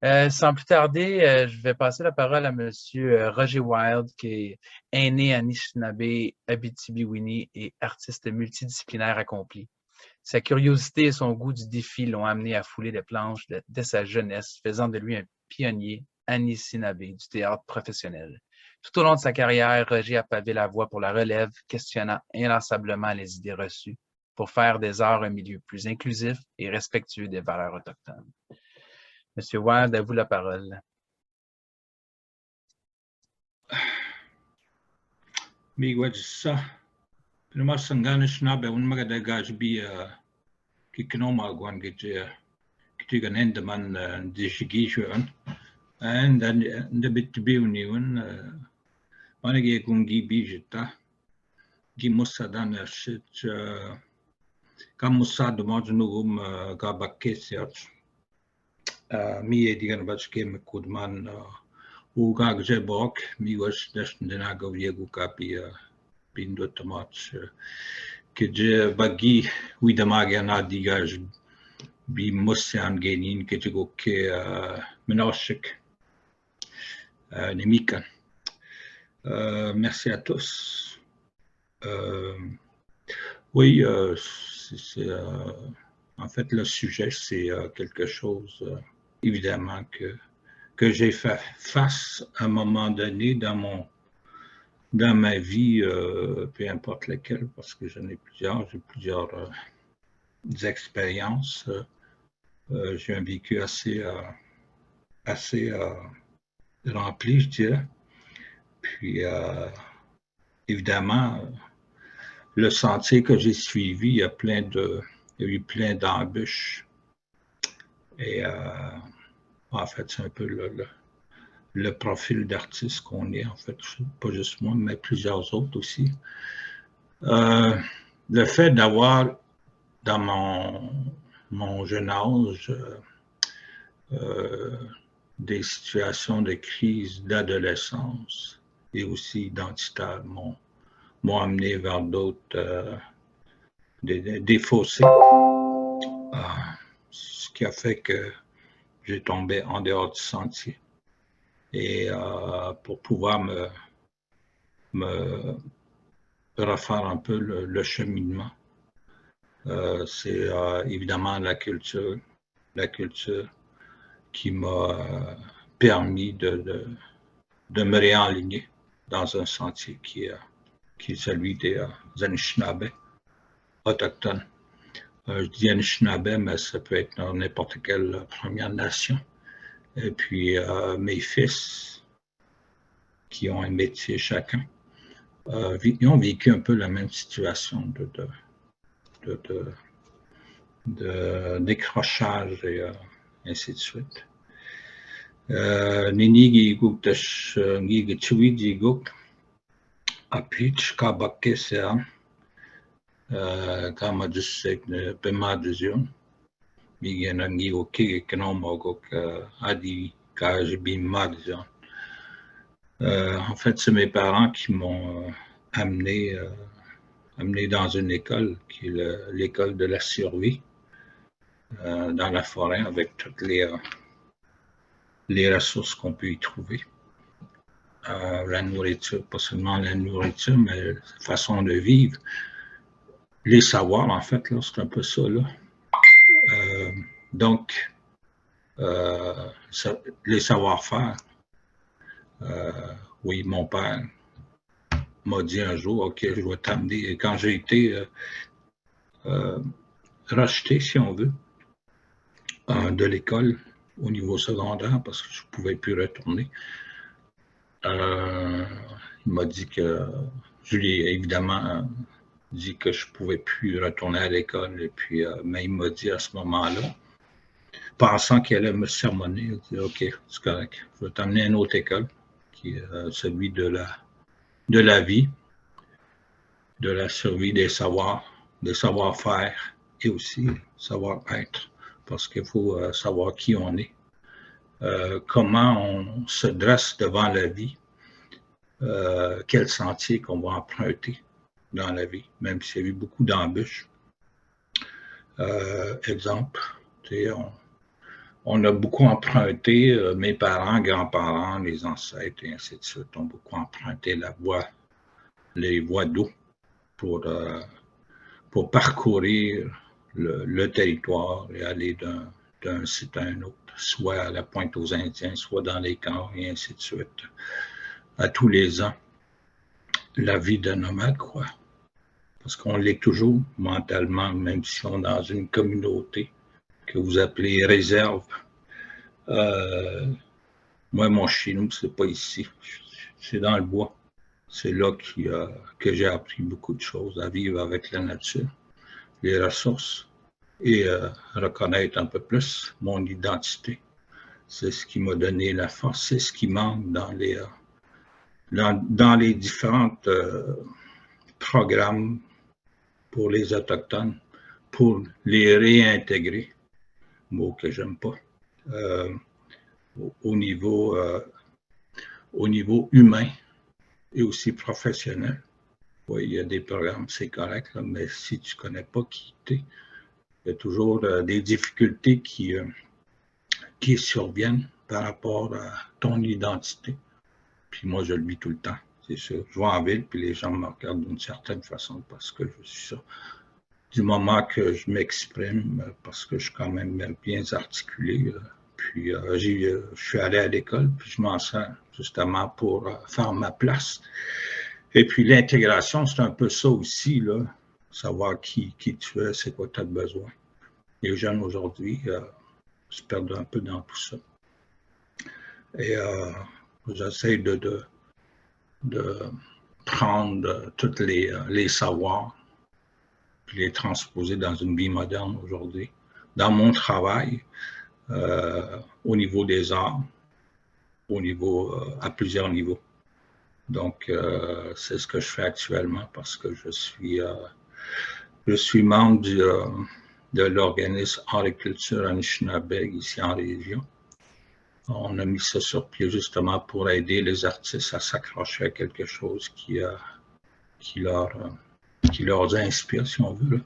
Sans plus tarder, je vais passer la parole à Monsieur Roger Wilde, qui est aîné Anishinaabe, Abitibi-Winnie et artiste multidisciplinaire accompli. Sa curiosité et son goût du défi l'ont amené à fouler les planches dès sa jeunesse, faisant de lui un pionnier Anishinaabe du théâtre professionnel. Tout au long de sa carrière, Roger a pavé la voie pour la relève, questionnant inlassablement les idées reçues pour faire des arts un milieu plus inclusif et respectueux des valeurs autochtones. Monsieur Wilde, à vous la parole. Miigwajsa. Pinama sangana shnabe un magada gajbi kikinoma gwan kitigan endeman dishigishuan and the bit biuniun managi gungi bijita gimussa dan shit kamussa de majnugum gabakkesiat mi edigan bachkem kudman Uga Gbok, miłość też denago jego kapi pindo tomat, kiedy bagi widamagia na digaj bi musian genin kiedy go ke menoshik nemikan. Merci à tous. Oui, en fait le sujet c'est quelque chose évidemment que j'ai fait face à un moment donné dans ma vie, peu importe laquelle, parce que j'en ai plusieurs, j'ai plusieurs expériences. J'ai un vécu assez rempli, je dirais. Puis, évidemment, le sentier que j'ai suivi, il y a eu plein d'embûches. Et en fait, c'est un peu le profil d'artiste qu'on est, en fait, pas juste moi, mais plusieurs autres aussi. Le fait d'avoir, dans mon jeune âge, des situations de crise d'adolescence et aussi identitaire m'ont amené vers d'autres, des fossés, ce qui a fait que j'ai tombé en dehors du sentier. Et pour pouvoir me refaire un peu le cheminement, c'est évidemment la culture qui m'a permis de me réaligner dans un sentier qui est celui des Anishinaabe autochtones. Je dis Anishinaabe, mais ça peut être dans n'importe quelle Première Nation. Et puis mes fils, qui ont un métier chacun, ils ont vécu un peu la même situation de décrochage et ainsi de suite. Nini giguk dash gigachwi giguk apich kabakke sea kama jusek pema deuxième. Migenangi oke kenomogok adi kajbi magzion. En fait, c'est mes parents qui m'ont amené dans une école qui est l'école de la survie dans la forêt avec toutes les ressources qu'on peut y trouver. La nourriture, pas seulement la nourriture, mais la façon de vivre. Les savoirs, en fait, là, c'est un peu ça, là. Donc, les savoir-faire. Oui, mon père m'a dit un jour, OK, je vais t'amener. Quand j'ai été rejeté, si on veut, de l'école au niveau secondaire, parce que je ne pouvais plus retourner, il m'a dit que, je lui ai évidemment dit que je ne pouvais plus retourner à l'école, et puis, mais il m'a dit à ce moment-là, pensant qu'il allait me sermonner, il a dit, OK, c'est correct, je vais t'amener à une autre école, qui est celui de la vie, de la survie des savoirs, des savoir-faire et aussi savoir-être, parce qu'il faut savoir qui on est, comment on se dresse devant la vie, quel sentier qu'on va emprunter dans la vie, même s'il y a eu beaucoup d'embûches. Exemple, on a beaucoup emprunté, mes parents, grands-parents, les ancêtres et ainsi de suite, ont beaucoup emprunté les voies d'eau pour parcourir le territoire et aller d'un site à un autre, soit à la pointe aux Indiens, soit dans les camps et ainsi de suite. À tous les ans, la vie de nomade, quoi. Parce qu'on l'est toujours mentalement, même si on est dans une communauté que vous appelez réserve. Moi, mon chez nous, c'est pas ici. C'est dans le bois. C'est là que j'ai appris beaucoup de choses, à vivre avec la nature, les ressources et reconnaître un peu plus mon identité. C'est ce qui m'a donné la force, c'est ce qui manque dans les différents programmes pour les Autochtones, pour les réintégrer, mot que j'aime pas, au niveau humain et aussi professionnel. Oui, il y a des programmes, c'est correct, là, mais si tu ne connais pas qui tu es, il y a toujours des difficultés qui surviennent par rapport à ton identité. Puis moi, je le vis tout le temps, c'est sûr. Je vais en ville, puis les gens me regardent d'une certaine façon parce que je suis ça. Du moment que je m'exprime, parce que je suis quand même bien articulé, puis je suis allé à l'école, puis je m'en sers justement pour faire ma place. Et puis l'intégration, c'est un peu ça aussi, là, savoir qui tu es, c'est quoi tu as besoin. Les jeunes aujourd'hui se perdent un peu dans tout ça. Et j'essaie de prendre tous les savoirs puis les transposer dans une vie moderne aujourd'hui. Dans mon travail, au niveau des arts, à plusieurs niveaux. Donc, c'est ce que je fais actuellement parce que je suis membre de l'organisme Agriculture Anishinaabe ici en région. On a mis ça sur pied justement pour aider les artistes à s'accrocher à quelque chose qui leur inspire, si on veut.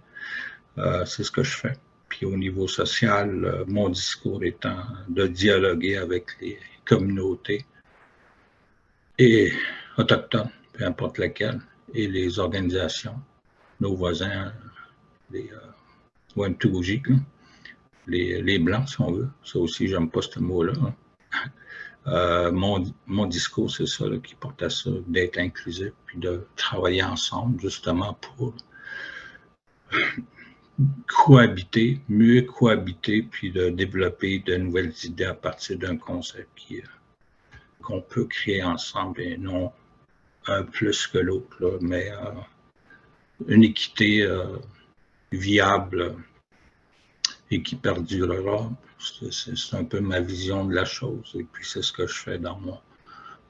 C'est ce que je fais. Puis au niveau social, mon discours étant de dialoguer avec les communautés et autochtones, peu importe lesquelles, et les organisations, nos voisins, les Wentouji, les Blancs, si on veut. Ça aussi, j'aime pas ce mot-là. Mon discours, c'est ça, là, qui porte à ça, d'être inclusif, puis de travailler ensemble, justement, pour cohabiter, mieux cohabiter, puis de développer de nouvelles idées à partir d'un concept qu'on peut créer ensemble et non un plus que l'autre, mais une équité viable et qui perdurera. C'est un peu ma vision de la chose et puis c'est ce que je fais dans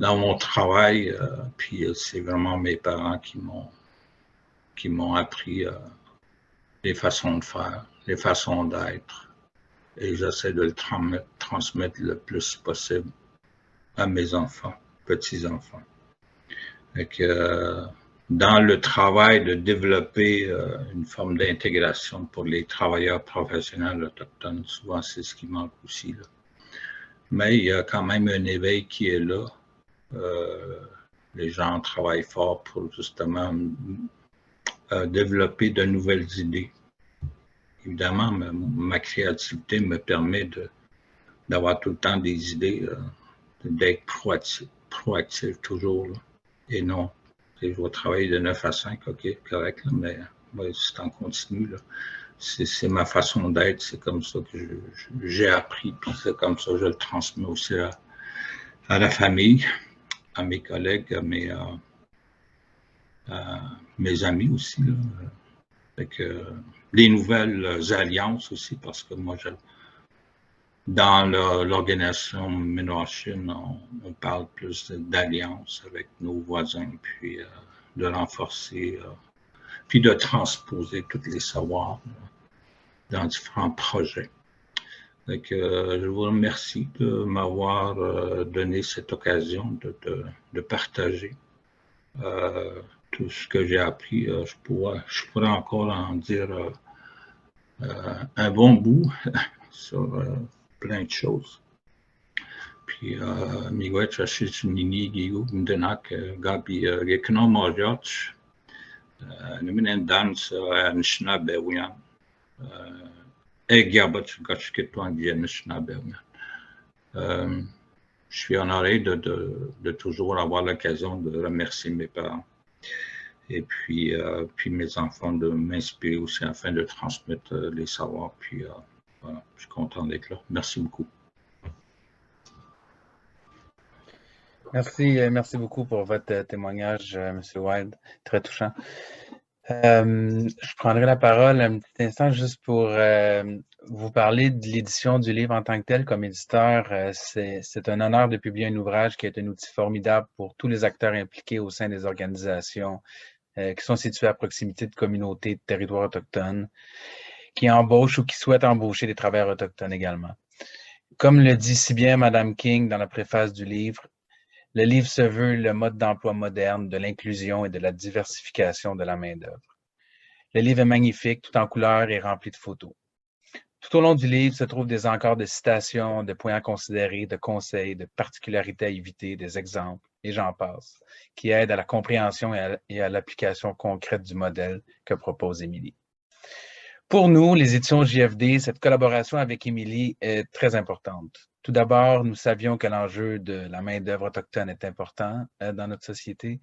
mon travail. Puis c'est vraiment mes parents qui m'ont appris les façons de faire, les façons d'être et j'essaie de le transmettre le plus possible à mes enfants, petits-enfants. Dans le travail de développer une forme d'intégration pour les travailleurs professionnels autochtones, souvent c'est ce qui manque aussi, là. Mais il y a quand même un éveil qui est là. Les gens travaillent fort pour justement développer de nouvelles idées. Évidemment, ma créativité me permet d'avoir tout le temps des idées, d'être proactif toujours, là, et non. Je vais travailler de 9 à 5, ok, correct, là, mais c'est en continu. C'est ma façon d'être, c'est comme ça que j'ai appris, puis c'est comme ça que je le transmets aussi à la famille, à mes collègues, à mes amis aussi. Là. Des nouvelles alliances aussi, parce que moi, dans l'organisation Ménachine, on parle plus d'alliance avec nos voisins, puis de renforcer, puis de transposer tous les savoirs dans différents projets. Donc, je vous remercie de m'avoir donné cette occasion de partager tout ce que j'ai appris. Je pourrais encore en dire un bon bout sur plein de choses. Puis, miigwech ashit nini gigu mdenak gabi gekno morjach neminen dans nishna bewian egyabat gachketwan nishna bewian. Je suis honoré de toujours avoir l'occasion de remercier mes parents et puis mes enfants, de m'inspirer aussi afin de transmettre les savoirs. Puis voilà, je suis content d'être là. Merci beaucoup. Merci beaucoup pour votre témoignage, M. Wild. Très touchant. Je prendrai la parole un petit instant juste pour vous parler de l'édition du livre en tant que tel. Comme éditeur, c'est un honneur de publier un ouvrage qui est un outil formidable pour tous les acteurs impliqués au sein des organisations qui sont situées à proximité de communautés de territoires autochtones, qui embauchent ou qui souhaitent embaucher des travailleurs autochtones également. Comme le dit si bien Mme King dans la préface du livre, le livre se veut le mode d'emploi moderne de l'inclusion et de la diversification de la main-d'œuvre. Le livre est magnifique, tout en couleurs et rempli de photos. Tout au long du livre se trouvent des encores de citations, de points à considérer, de conseils, de particularités à éviter, des exemples, et j'en passe, qui aident à la compréhension et à l'application concrète du modèle que propose Émilie. Pour nous, les éditions JFD, cette collaboration avec Émilie est très importante. Tout d'abord, nous savions que l'enjeu de la main-d'œuvre autochtone est important dans notre société.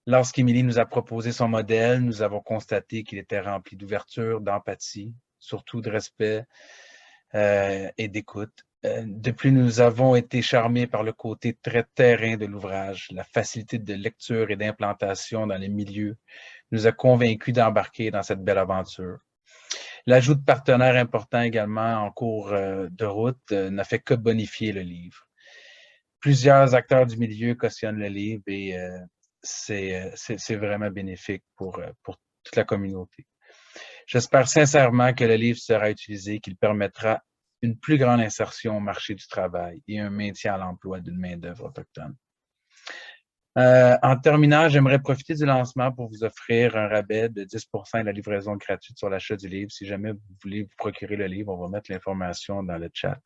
Lorsqu'Émilie nous a proposé son modèle, nous avons constaté qu'il était rempli d'ouverture, d'empathie, surtout de respect et d'écoute. De plus, nous avons été charmés par le côté très terrain de l'ouvrage. La facilité de lecture et d'implantation dans les milieux nous a convaincus d'embarquer dans cette belle aventure. L'ajout de partenaires importants également en cours de route n'a fait que bonifier le livre. Plusieurs acteurs du milieu cautionnent le livre et c'est vraiment bénéfique pour toute la communauté. J'espère sincèrement que le livre sera utilisé, qu'il permettra une plus grande insertion au marché du travail et un maintien à l'emploi d'une main-d'œuvre autochtone. En terminant, j'aimerais profiter du lancement pour vous offrir un rabais de 10% de la livraison gratuite sur l'achat du livre. Si jamais vous voulez vous procurer le livre, on va mettre l'information dans le chat.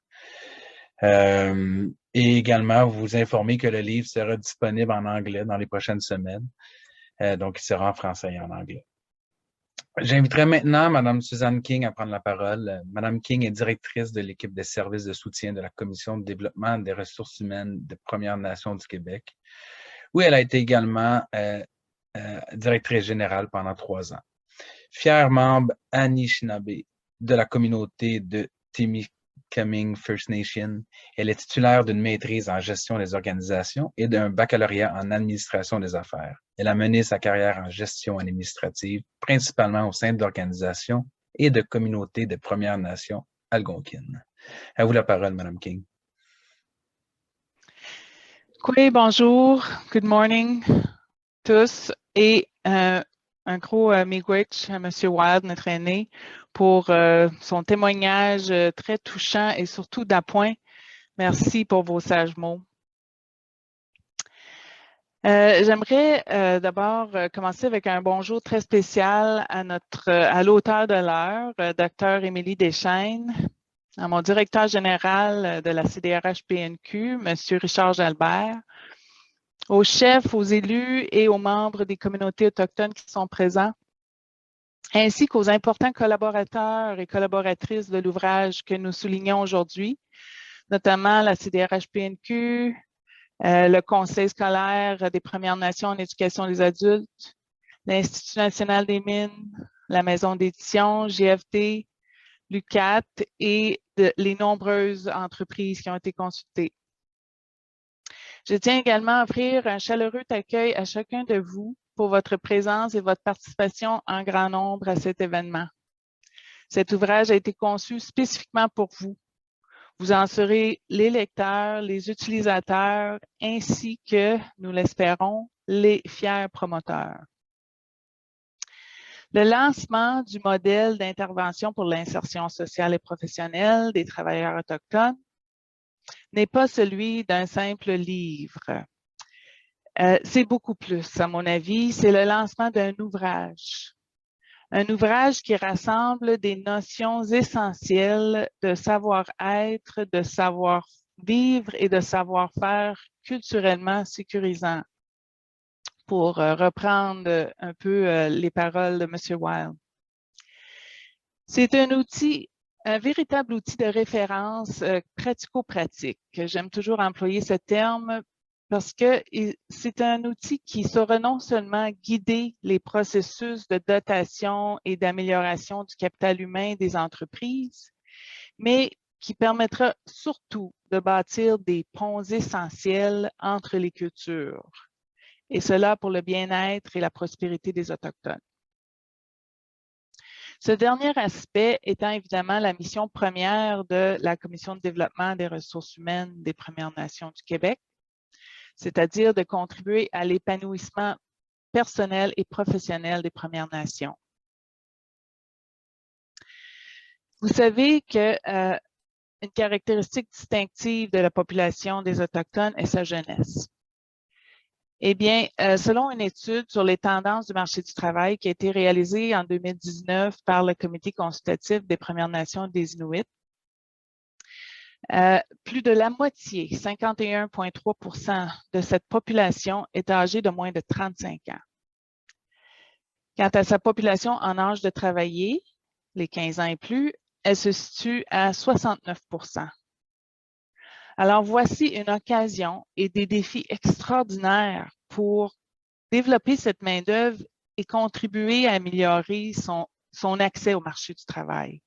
Et également, vous informer que le livre sera disponible en anglais dans les prochaines semaines. Donc, il sera en français et en anglais. J'inviterai maintenant Mme Suzanne King à prendre la parole. Mme King est directrice de l'équipe des services de soutien de la Commission de développement des ressources humaines des Premières Nations du Québec, où elle a été également directrice générale pendant 3 ans. Fière membre Anishinaabe de la communauté de Témiscamingue First Nation, elle est titulaire d'une maîtrise en gestion des organisations et d'un baccalauréat en administration des affaires. Elle a mené sa carrière en gestion administrative, principalement au sein d'organisations et de communautés des Premières Nations algonquines. À vous la parole, Mme King. Oui, bonjour, good morning tous et un gros miigwech à M. Wild, notre aîné, pour son témoignage très touchant et surtout d'appoint. Merci pour vos sages mots. J'aimerais d'abord commencer avec un bonjour très spécial à l'auteur de l'heure, Dr. Émilie Deschênes, à mon directeur général de la CDRH-PNQ, M. Richard Jalbert, aux chefs, aux élus et aux membres des communautés autochtones qui sont présents, ainsi qu'aux importants collaborateurs et collaboratrices de l'ouvrage que nous soulignons aujourd'hui, notamment la CDRH-PNQ, le Conseil scolaire des Premières Nations en éducation des adultes, l'Institut national des mines, la maison d'édition, JFD, l'UQAT et les nombreuses entreprises qui ont été consultées. Je tiens également à offrir un chaleureux accueil à chacun de vous pour votre présence et votre participation en grand nombre à cet événement. Cet ouvrage a été conçu spécifiquement pour vous. Vous en serez les lecteurs, les utilisateurs, ainsi que, nous l'espérons, les fiers promoteurs. Le lancement du modèle d'intervention pour l'insertion sociale et professionnelle des travailleurs autochtones n'est pas celui d'un simple livre. C'est beaucoup plus, à mon avis. C'est le lancement d'un ouvrage. Un ouvrage qui rassemble des notions essentielles de savoir-être, de savoir-vivre et de savoir-faire culturellement sécurisant, pour reprendre un peu les paroles de M. Wilde. C'est un outil, un véritable outil de référence pratico-pratique. J'aime toujours employer ce terme parce que c'est un outil qui saura non seulement guider les processus de dotation et d'amélioration du capital humain des entreprises, mais qui permettra surtout de bâtir des ponts essentiels entre les cultures, et cela pour le bien-être et la prospérité des Autochtones. Ce dernier aspect étant évidemment la mission première de la Commission de développement des ressources humaines des Premières Nations du Québec, c'est-à-dire de contribuer à l'épanouissement personnel et professionnel des Premières Nations. Vous savez que une caractéristique distinctive de la population des Autochtones est sa jeunesse. Eh bien, selon une étude sur les tendances du marché du travail qui a été réalisée en 2019 par le Comité consultatif des Premières Nations des Inuits, plus de la moitié, 51,3 % de cette population est âgée de moins de 35 ans. Quant à sa population en âge de travailler, les 15 ans et plus, elle se situe à 69 %. Alors, voici une occasion et des défis extraordinaires pour développer cette main-d'œuvre et contribuer à améliorer son accès au marché du travail.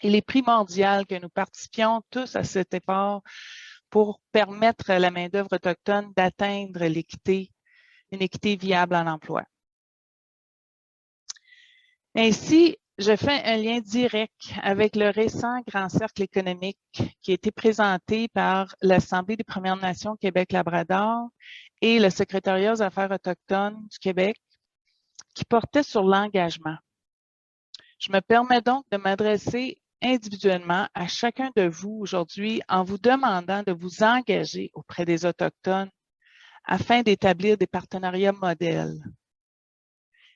Il est primordial que nous participions tous à cet effort pour permettre à la main-d'œuvre autochtone d'atteindre l'équité, une équité viable en emploi. Ainsi, je fais un lien direct avec le récent Grand Cercle économique qui a été présenté par l'Assemblée des Premières Nations Québec-Labrador et le Secrétariat aux Affaires autochtones du Québec qui portait sur l'engagement. Je me permets donc de m'adresser individuellement à chacun de vous aujourd'hui en vous demandant de vous engager auprès des Autochtones afin d'établir des partenariats modèles.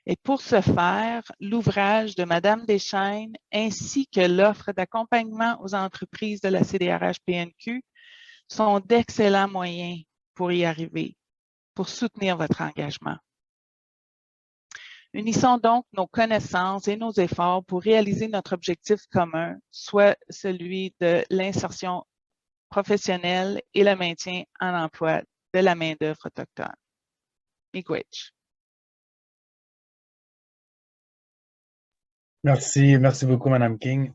Et pour ce faire, l'ouvrage de Mme Deschaines ainsi que l'offre d'accompagnement aux entreprises de la CDRH-PNQ sont d'excellents moyens pour y arriver, pour soutenir votre engagement. Unissons donc nos connaissances et nos efforts pour réaliser notre objectif commun, soit celui de l'insertion professionnelle et le maintien en emploi de la main-d'œuvre autochtone. Miigwech. Merci beaucoup, Mme King.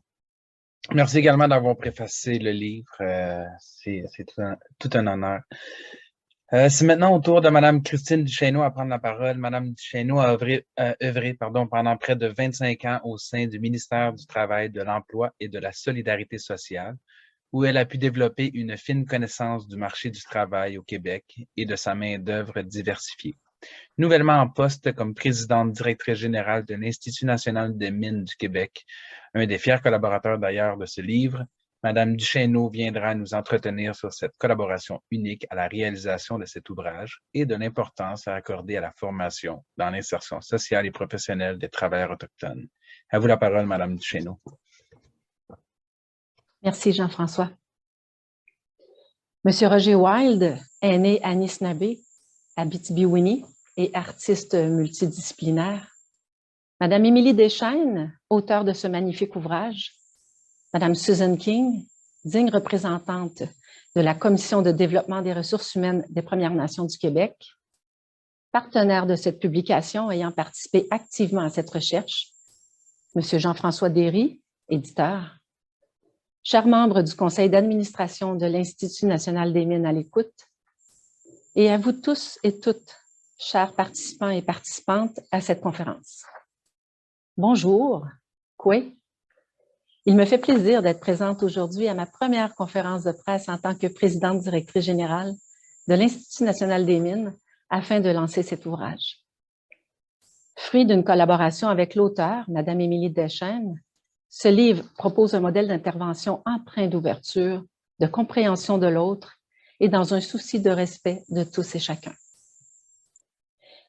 Merci également d'avoir préfacé le livre. C'est tout un honneur. C'est maintenant au tour de Mme Christine Duchesneau à prendre la parole. Mme Duchesneau a œuvré pendant près de 25 ans au sein du ministère du Travail, de l'Emploi et de la Solidarité sociale, où elle a pu développer une fine connaissance du marché du travail au Québec et de sa main-d'œuvre diversifiée. Nouvellement en poste comme présidente directrice générale de l'Institut national des mines du Québec, un des fiers collaborateurs d'ailleurs de ce livre, Mme Duchesneau viendra nous entretenir sur cette collaboration unique à la réalisation de cet ouvrage et de l'importance à accorder à la formation dans l'insertion sociale et professionnelle des travailleurs autochtones. À vous la parole, Mme Duchesneau. Merci, Jean-François. Monsieur Roger Wilde est né à Anishinaabe, Abitibi-Winnie, et artiste multidisciplinaire. Madame Émilie Deschaines, auteure de ce magnifique ouvrage. Madame Susan King, digne représentante de la Commission de développement des ressources humaines des Premières Nations du Québec, partenaire de cette publication ayant participé activement à cette recherche. Monsieur Jean-François Derry, éditeur. Chers membres du conseil d'administration de l'Institut national des mines à l'écoute, et à vous tous et toutes, chers participants et participantes à cette conférence. Bonjour, Kwe. Il me fait plaisir d'être présente aujourd'hui à ma première conférence de presse en tant que présidente directrice générale de l'Institut national des mines afin de lancer cet ouvrage. Fruit d'une collaboration avec l'auteur, Mme Émilie Deschaines, ce livre propose un modèle d'intervention empreint d'ouverture, de compréhension de l'autre et dans un souci de respect de tous et chacun.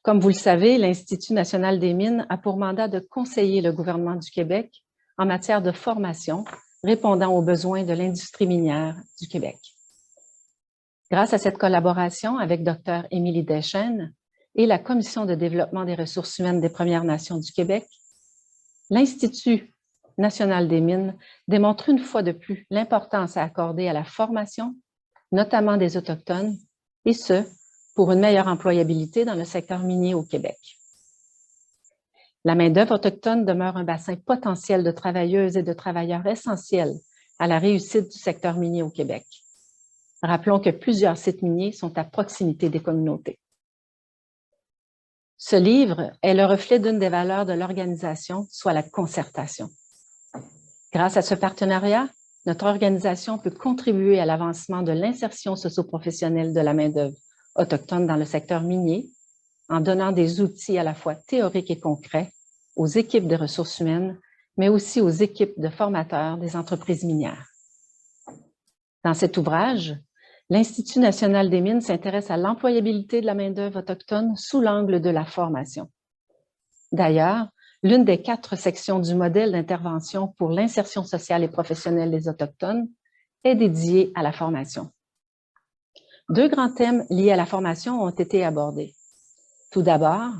Comme vous le savez, l'Institut national des mines a pour mandat de conseiller le gouvernement du Québec en matière de formation répondant aux besoins de l'industrie minière du Québec. Grâce à cette collaboration avec Dr. Émilie Deschênes et la Commission de développement des ressources humaines des Premières Nations du Québec, l'Institut national des mines démontre une fois de plus l'importance à accorder à la formation, notamment des Autochtones, et ce, pour une meilleure employabilité dans le secteur minier au Québec. La main-d'œuvre autochtone demeure un bassin potentiel de travailleuses et de travailleurs essentiels à la réussite du secteur minier au Québec. Rappelons que plusieurs sites miniers sont à proximité des communautés. Ce livre est le reflet d'une des valeurs de l'organisation, soit la concertation. Grâce à ce partenariat, notre organisation peut contribuer à l'avancement de l'insertion socio-professionnelle de la main-d'œuvre autochtone dans le secteur minier, en donnant des outils à la fois théoriques et concrets aux équipes de ressources humaines, mais aussi aux équipes de formateurs des entreprises minières. Dans cet ouvrage, l'Institut national des mines s'intéresse à l'employabilité de la main-d'œuvre autochtone sous l'angle de la formation. D'ailleurs, l'une des 4 sections du modèle d'intervention pour l'insertion sociale et professionnelle des Autochtones est dédiée à la formation. 2 grands thèmes liés à la formation ont été abordés. Tout d'abord,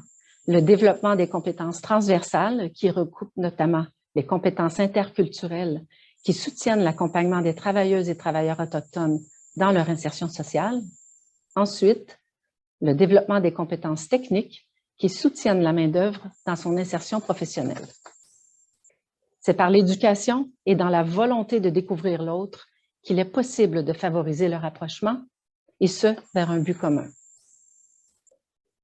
le développement des compétences transversales qui recoupent notamment les compétences interculturelles qui soutiennent l'accompagnement des travailleuses et travailleurs autochtones dans leur insertion sociale. Ensuite, le développement des compétences techniques qui soutiennent la main-d'œuvre dans son insertion professionnelle. C'est par l'éducation et dans la volonté de découvrir l'autre qu'il est possible de favoriser le rapprochement, et ce, vers un but commun.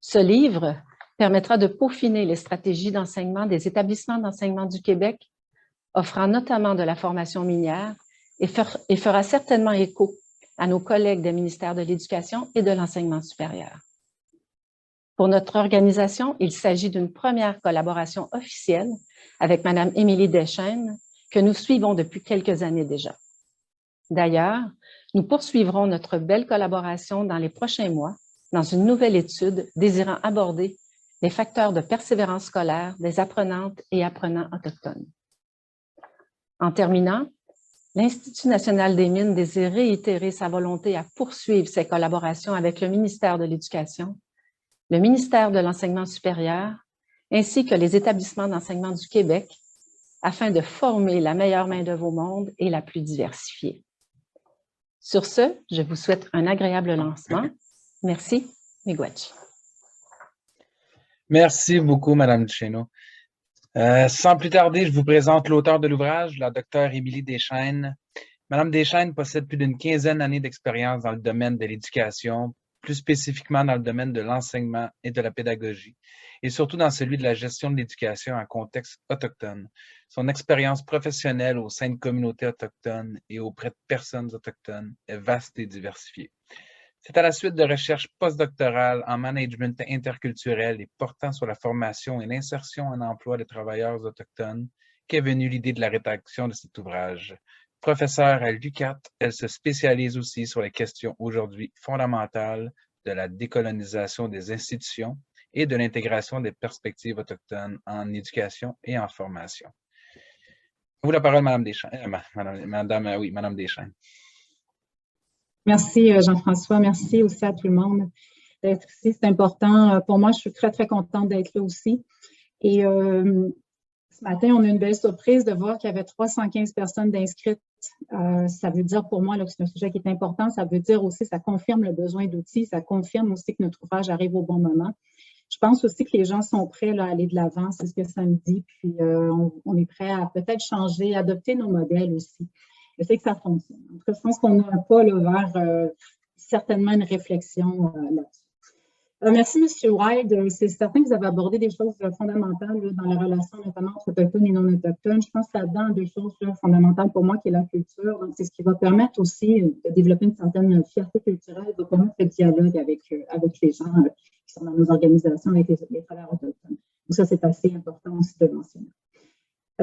Ce livre permettra de peaufiner les stratégies d'enseignement des établissements d'enseignement du Québec, offrant notamment de la formation minière, et fera certainement écho à nos collègues des ministères de l'Éducation et de l'Enseignement supérieur. Pour notre organisation, il s'agit d'une première collaboration officielle avec Mme Émilie Deschênes, que nous suivons depuis quelques années déjà. D'ailleurs, nous poursuivrons notre belle collaboration dans les prochains mois dans une nouvelle étude désirant aborder les facteurs de persévérance scolaire des apprenantes et apprenants autochtones. En terminant, l'Institut national des mines désire réitérer sa volonté à poursuivre ses collaborations avec le ministère de l'Éducation, le ministère de l'Enseignement supérieur, ainsi que les établissements d'enseignement du Québec, afin de former la meilleure main-d'œuvre au monde et la plus diversifiée. Sur ce, je vous souhaite un agréable lancement. Merci, miigwech. Merci beaucoup, Mme Duchesneau. Sans plus tarder, je vous présente l'auteur de l'ouvrage, la Dr. Émilie Deschênes. Mme Deschênes possède plus d'une 15aine d'années d'expérience dans le domaine de l'éducation, plus spécifiquement dans le domaine de l'enseignement et de la pédagogie, et surtout dans celui de la gestion de l'éducation en contexte autochtone. Son expérience professionnelle au sein de communautés autochtones et auprès de personnes autochtones est vaste et diversifiée. C'est à la suite de recherches postdoctorales en management interculturel et portant sur la formation et l'insertion en emploi des travailleurs autochtones qu'est venue l'idée de la rédaction de cet ouvrage. Professeure à l'UQAT, elle se spécialise aussi sur les questions aujourd'hui fondamentales de la décolonisation des institutions et de l'intégration des perspectives autochtones en éducation et en formation. Vous la parole, Mme Deschênes. Madame Deschênes. Merci, Jean-François. Merci aussi à tout le monde d'être ici. C'est important. Pour moi, je suis très, très contente d'être là aussi. Et ce matin, on a une belle surprise de voir qu'il y avait 315 personnes d'inscrites. Ça veut dire pour moi là, que c'est un sujet qui est important. Ça veut dire aussi, ça confirme le besoin d'outils. Ça confirme aussi que notre ouvrage arrive au bon moment. Je pense aussi que les gens sont prêts là, à aller de l'avant, c'est ce que ça me dit. Puis on est prêt à peut-être changer, adopter nos modèles aussi. Je sais que ça fonctionne. En tout cas, je pense qu'on a un pas là, vers certainement une réflexion là-dessus. Merci, M. Wild. C'est certain que vous avez abordé des choses fondamentales là, dans la relation notamment entre autochtones et non autochtones. Je pense là-dedans des choses là, fondamentales pour moi qui est la culture. Donc, c'est ce qui va permettre aussi de développer une certaine fierté culturelle, de permettre le dialogue avec les gens qui sont dans nos organisations, avec les travailleurs autochtones. Donc, ça, c'est assez important aussi de mentionner.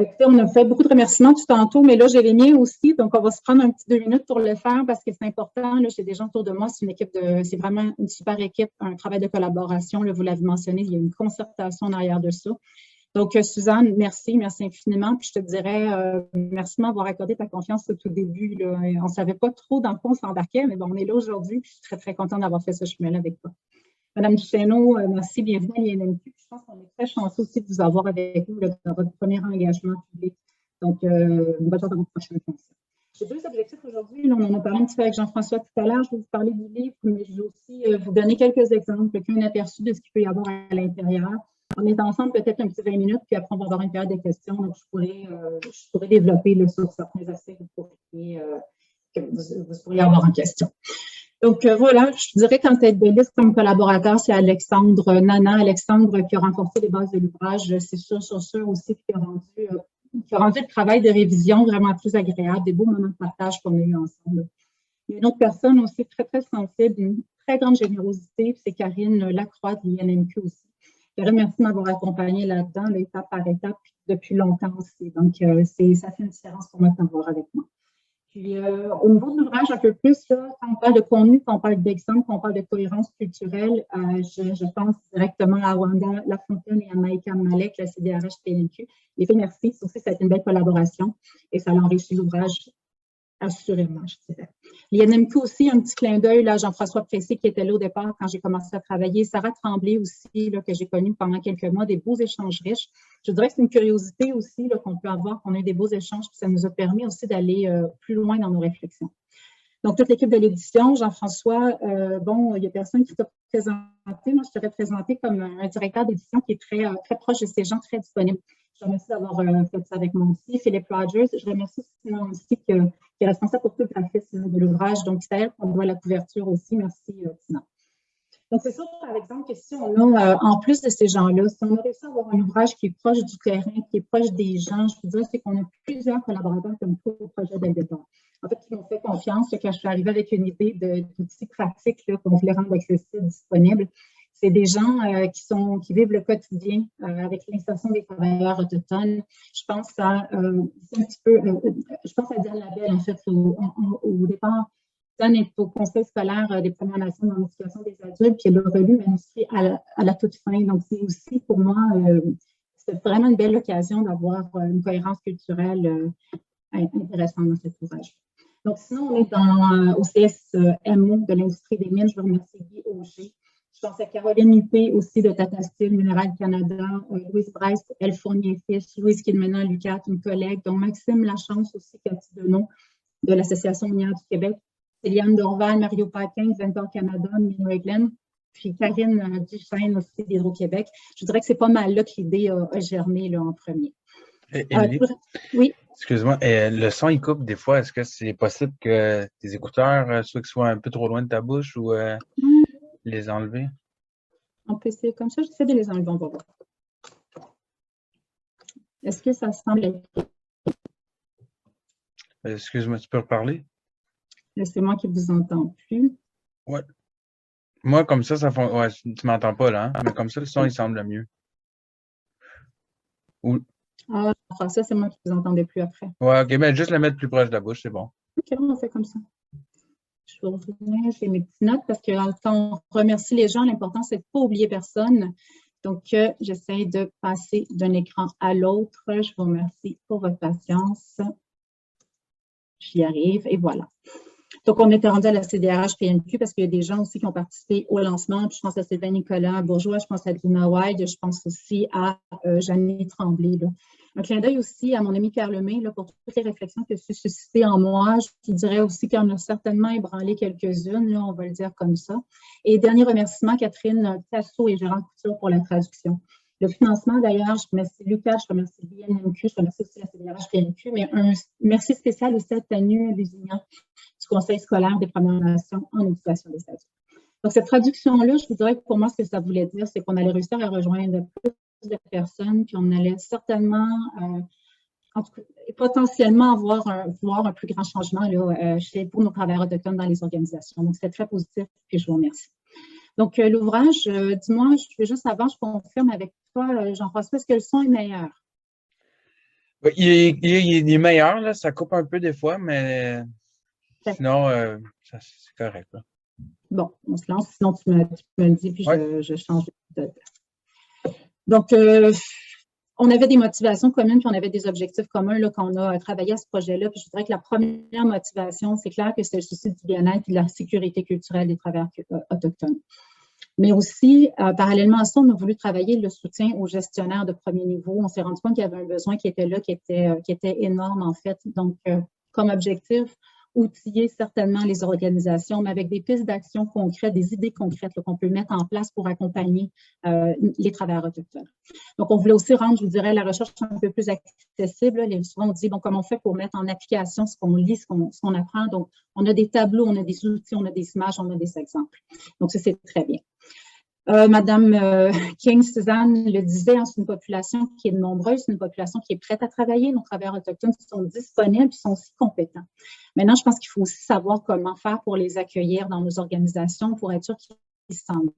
Écoutez, on a fait beaucoup de remerciements tout tantôt, mais là, j'ai les miens aussi. Donc, on va se prendre un petit 2 minutes pour le faire parce que c'est important. Là, j'ai des gens autour de moi. C'est vraiment une super équipe, un travail de collaboration. Là, vous l'avez mentionné, il y a une concertation derrière de ça. Donc, Suzanne, merci infiniment. Puis, je te dirais, merci de m'avoir accordé ta confiance au tout début. Là. On ne savait pas trop dans quoi on s'embarquait, mais bon, on est là aujourd'hui. Puis, je suis très, très contente d'avoir fait ce chemin-là avec toi. Madame Duchesneau, merci, bienvenue à l'INMQ. Je pense qu'on est très chanceux aussi de vous avoir avec nous là, dans votre premier engagement public. Donc, bonne chance dans votre prochaine fonction. J'ai 2 objectifs aujourd'hui. On en a parlé un petit peu avec Jean-François tout à l'heure. Je vais vous parler du livre, mais je vais aussi vous donner quelques exemples, un aperçu de ce qu'il peut y avoir à l'intérieur. On est ensemble peut-être un petit 20 minutes, puis après, on va avoir une période de questions. Donc, je pourrais développer là, sur certains aspects que vous pourriez avoir en question. Donc, voilà, je dirais qu'en tête de liste comme collaborateur, c'est Alexandre Nana. Alexandre qui a renforcé les bases de l'ouvrage. C'est sûr aussi qui a rendu le travail de révision vraiment plus agréable, des beaux moments de partage qu'on a eu ensemble. Il y a une autre personne aussi très, très sensible, une très grande générosité, c'est Karine Lacroix de l'INMQ aussi. Karine, merci de m'avoir accompagnée là-dedans, étape par étape, depuis longtemps aussi. Donc, ça fait une différence pour moi de t'avoir avec moi. Puis, au niveau de l'ouvrage, un peu plus, là, quand on parle de contenu, quand on parle d'exemple, quand on parle de cohérence culturelle, je pense directement à Wanda Lafontaine et à Maïka Malek, la CDRH PNQ. Les filles, merci. Ça aussi, ça a été une belle collaboration et ça a enrichi l'ouvrage, assurément, je dirais. L'INMQ aussi, un petit clin d'œil, là, Jean-François Pressé qui était là au départ quand j'ai commencé à travailler. Sarah Tremblay aussi, là, que j'ai connue pendant quelques mois, des beaux échanges riches. Je dirais que c'est une curiosité aussi là, qu'on peut avoir, qu'on a eu des beaux échanges, puis ça nous a permis aussi d'aller plus loin dans nos réflexions. Donc, toute l'équipe de l'édition, Jean-François, il y a personne qui t'a présenté. Moi, je t'aurais présenté comme un directeur d'édition qui est très, très proche de ces gens, très disponible. Je remercie d'avoir fait ça avec moi aussi. Philippe Rogers, je remercie Sinon aussi qui est responsable pour tout le graphisme de l'ouvrage. Donc, c'est à elle qu'on doit la couverture aussi. Merci, Sinon. Donc, c'est sûr, par exemple, que si on a, en plus de ces gens-là, si on a réussi à avoir un ouvrage qui est proche du terrain, qui est proche des gens, je peux dire, c'est qu'on a plusieurs collaborateurs comme toi au projet dès le départ. En fait, qui m'ont fait confiance quand je suis arrivée avec une idée d'outils pratiques qu'on voulait rendre accessibles, disponibles. C'est des gens qui vivent le quotidien avec l'insertion des travailleurs autochtones. Je pense à Diane Labelle, en fait, au départ. Diane est au conseil scolaire des Premières Nations dans l'éducation des adultes, puis elle a relu le manuscrit à la toute fin. Donc, c'est aussi pour moi, c'est vraiment une belle occasion d'avoir une cohérence culturelle intéressante dans cet ouvrage. Donc, sinon, on est au CSMO de l'industrie des mines. Je veux remercier Guy Auger. Je pense à Caroline Huppé aussi de Tata Steel, Minéral Canada, Louise Bryce, Elle Fournier-Fiche, Louise Kidmenan, Lucat, une collègue, dont Maxime Lachance aussi, Cathy Deneau de l'Association minière du Québec, Céliane Dorval, Mario Paquin, Ventor Canada, Mino Glenn, puis Karine Duchesne aussi d'Hydro-Québec. Je dirais que c'est pas mal là que l'idée a germé là, en premier. Émilie, oui. Excuse-moi, le son, il coupe des fois. Est-ce que c'est possible que tes écouteurs soient un peu trop loin de ta bouche ou les enlever? On peut essayer comme ça. J'essaie de les enlever. On va voir. Est-ce que ça semble être... Excuse-moi, tu peux reparler? C'est moi qui ne vous entends plus. Ouais. Moi, comme ça font... Ouais, tu m'entends pas, là, hein? Mais comme ça, le son, il semble mieux. Ou... Ah, ça, c'est moi qui ne vous entendais plus après. Ouais, OK, mais juste le mettre plus proche de la bouche, c'est bon. OK, on fait comme ça. Je vais revenir, j'ai mes petites notes parce que quand on remercie les gens, l'important, c'est de ne pas oublier personne. Donc, j'essaie de passer d'un écran à l'autre. Je vous remercie pour votre patience. J'y arrive et voilà. Donc, on était rendu à la CDRH PNQ parce qu'il y a des gens aussi qui ont participé au lancement. Puis je pense à Sylvain Nicolas Bourgeois, je pense à Dina Wild, je pense aussi à Jeannie Tremblay. Là. Un clin d'œil aussi à mon ami Pierre Lemay là, pour toutes les réflexions que ça a suscité en moi. Je dirais aussi qu'il y en a certainement ébranlé quelques-unes, on va le dire comme ça. Et dernier remerciement, Catherine Tassot et Gérard Couture pour la traduction. Le financement, d'ailleurs, je remercie Lucas, je remercie l'INMQ, je remercie aussi la CDRH PNQ, mais un merci spécial aussi à Tanu Lusignan du Conseil scolaire des Premières Nations en éducation des adultes. Donc, cette traduction-là, je vous dirais que pour moi, ce que ça voulait dire, c'est qu'on allait réussir à rejoindre plus de personnes, puis on allait certainement, en tout cas, potentiellement voir un plus grand changement là, pour nos travailleurs autochtones dans les organisations. Donc, c'est très positif, puis je vous remercie. Donc, l'ouvrage, dis-moi, juste avant, je confirme avec toi, Jean-François, est-ce que le son est meilleur? Il est meilleur, là, ça coupe un peu des fois, mais sinon, c'est correct. Là. Bon, on se lance, sinon tu me le dis, puis Ouais. je change de... Donc, on avait des motivations communes, puis on avait des objectifs communs là, quand on a travaillé à ce projet-là. Puis je dirais que la première motivation, c'est clair que c'est le souci du bien-être et de la sécurité culturelle des travailleurs autochtones. Mais aussi, parallèlement à ça, on a voulu travailler le soutien aux gestionnaires de premier niveau. On s'est rendu compte qu'il y avait un besoin qui était là, qui était énorme en fait. Donc, comme objectif, outiller certainement les organisations, mais avec des pistes d'action concrètes, des idées concrètes qu'on peut mettre en place pour accompagner les travailleurs autochtones. Donc, on voulait aussi rendre, je vous dirais, la recherche un peu plus accessible. Souvent, on dit, bon, comment on fait pour mettre en application ce qu'on lit, ce qu'on apprend. Donc, on a des tableaux, on a des outils, on a des images, on a des exemples. Donc, ça, c'est très bien. Madame King, Suzanne le disait, hein, c'est une population qui est nombreuse, c'est une population qui est prête à travailler. Nos travailleurs autochtones sont disponibles, sont aussi compétents. Maintenant, je pense qu'il faut aussi savoir comment faire pour les accueillir dans nos organisations pour être sûr qu'ils se sentent.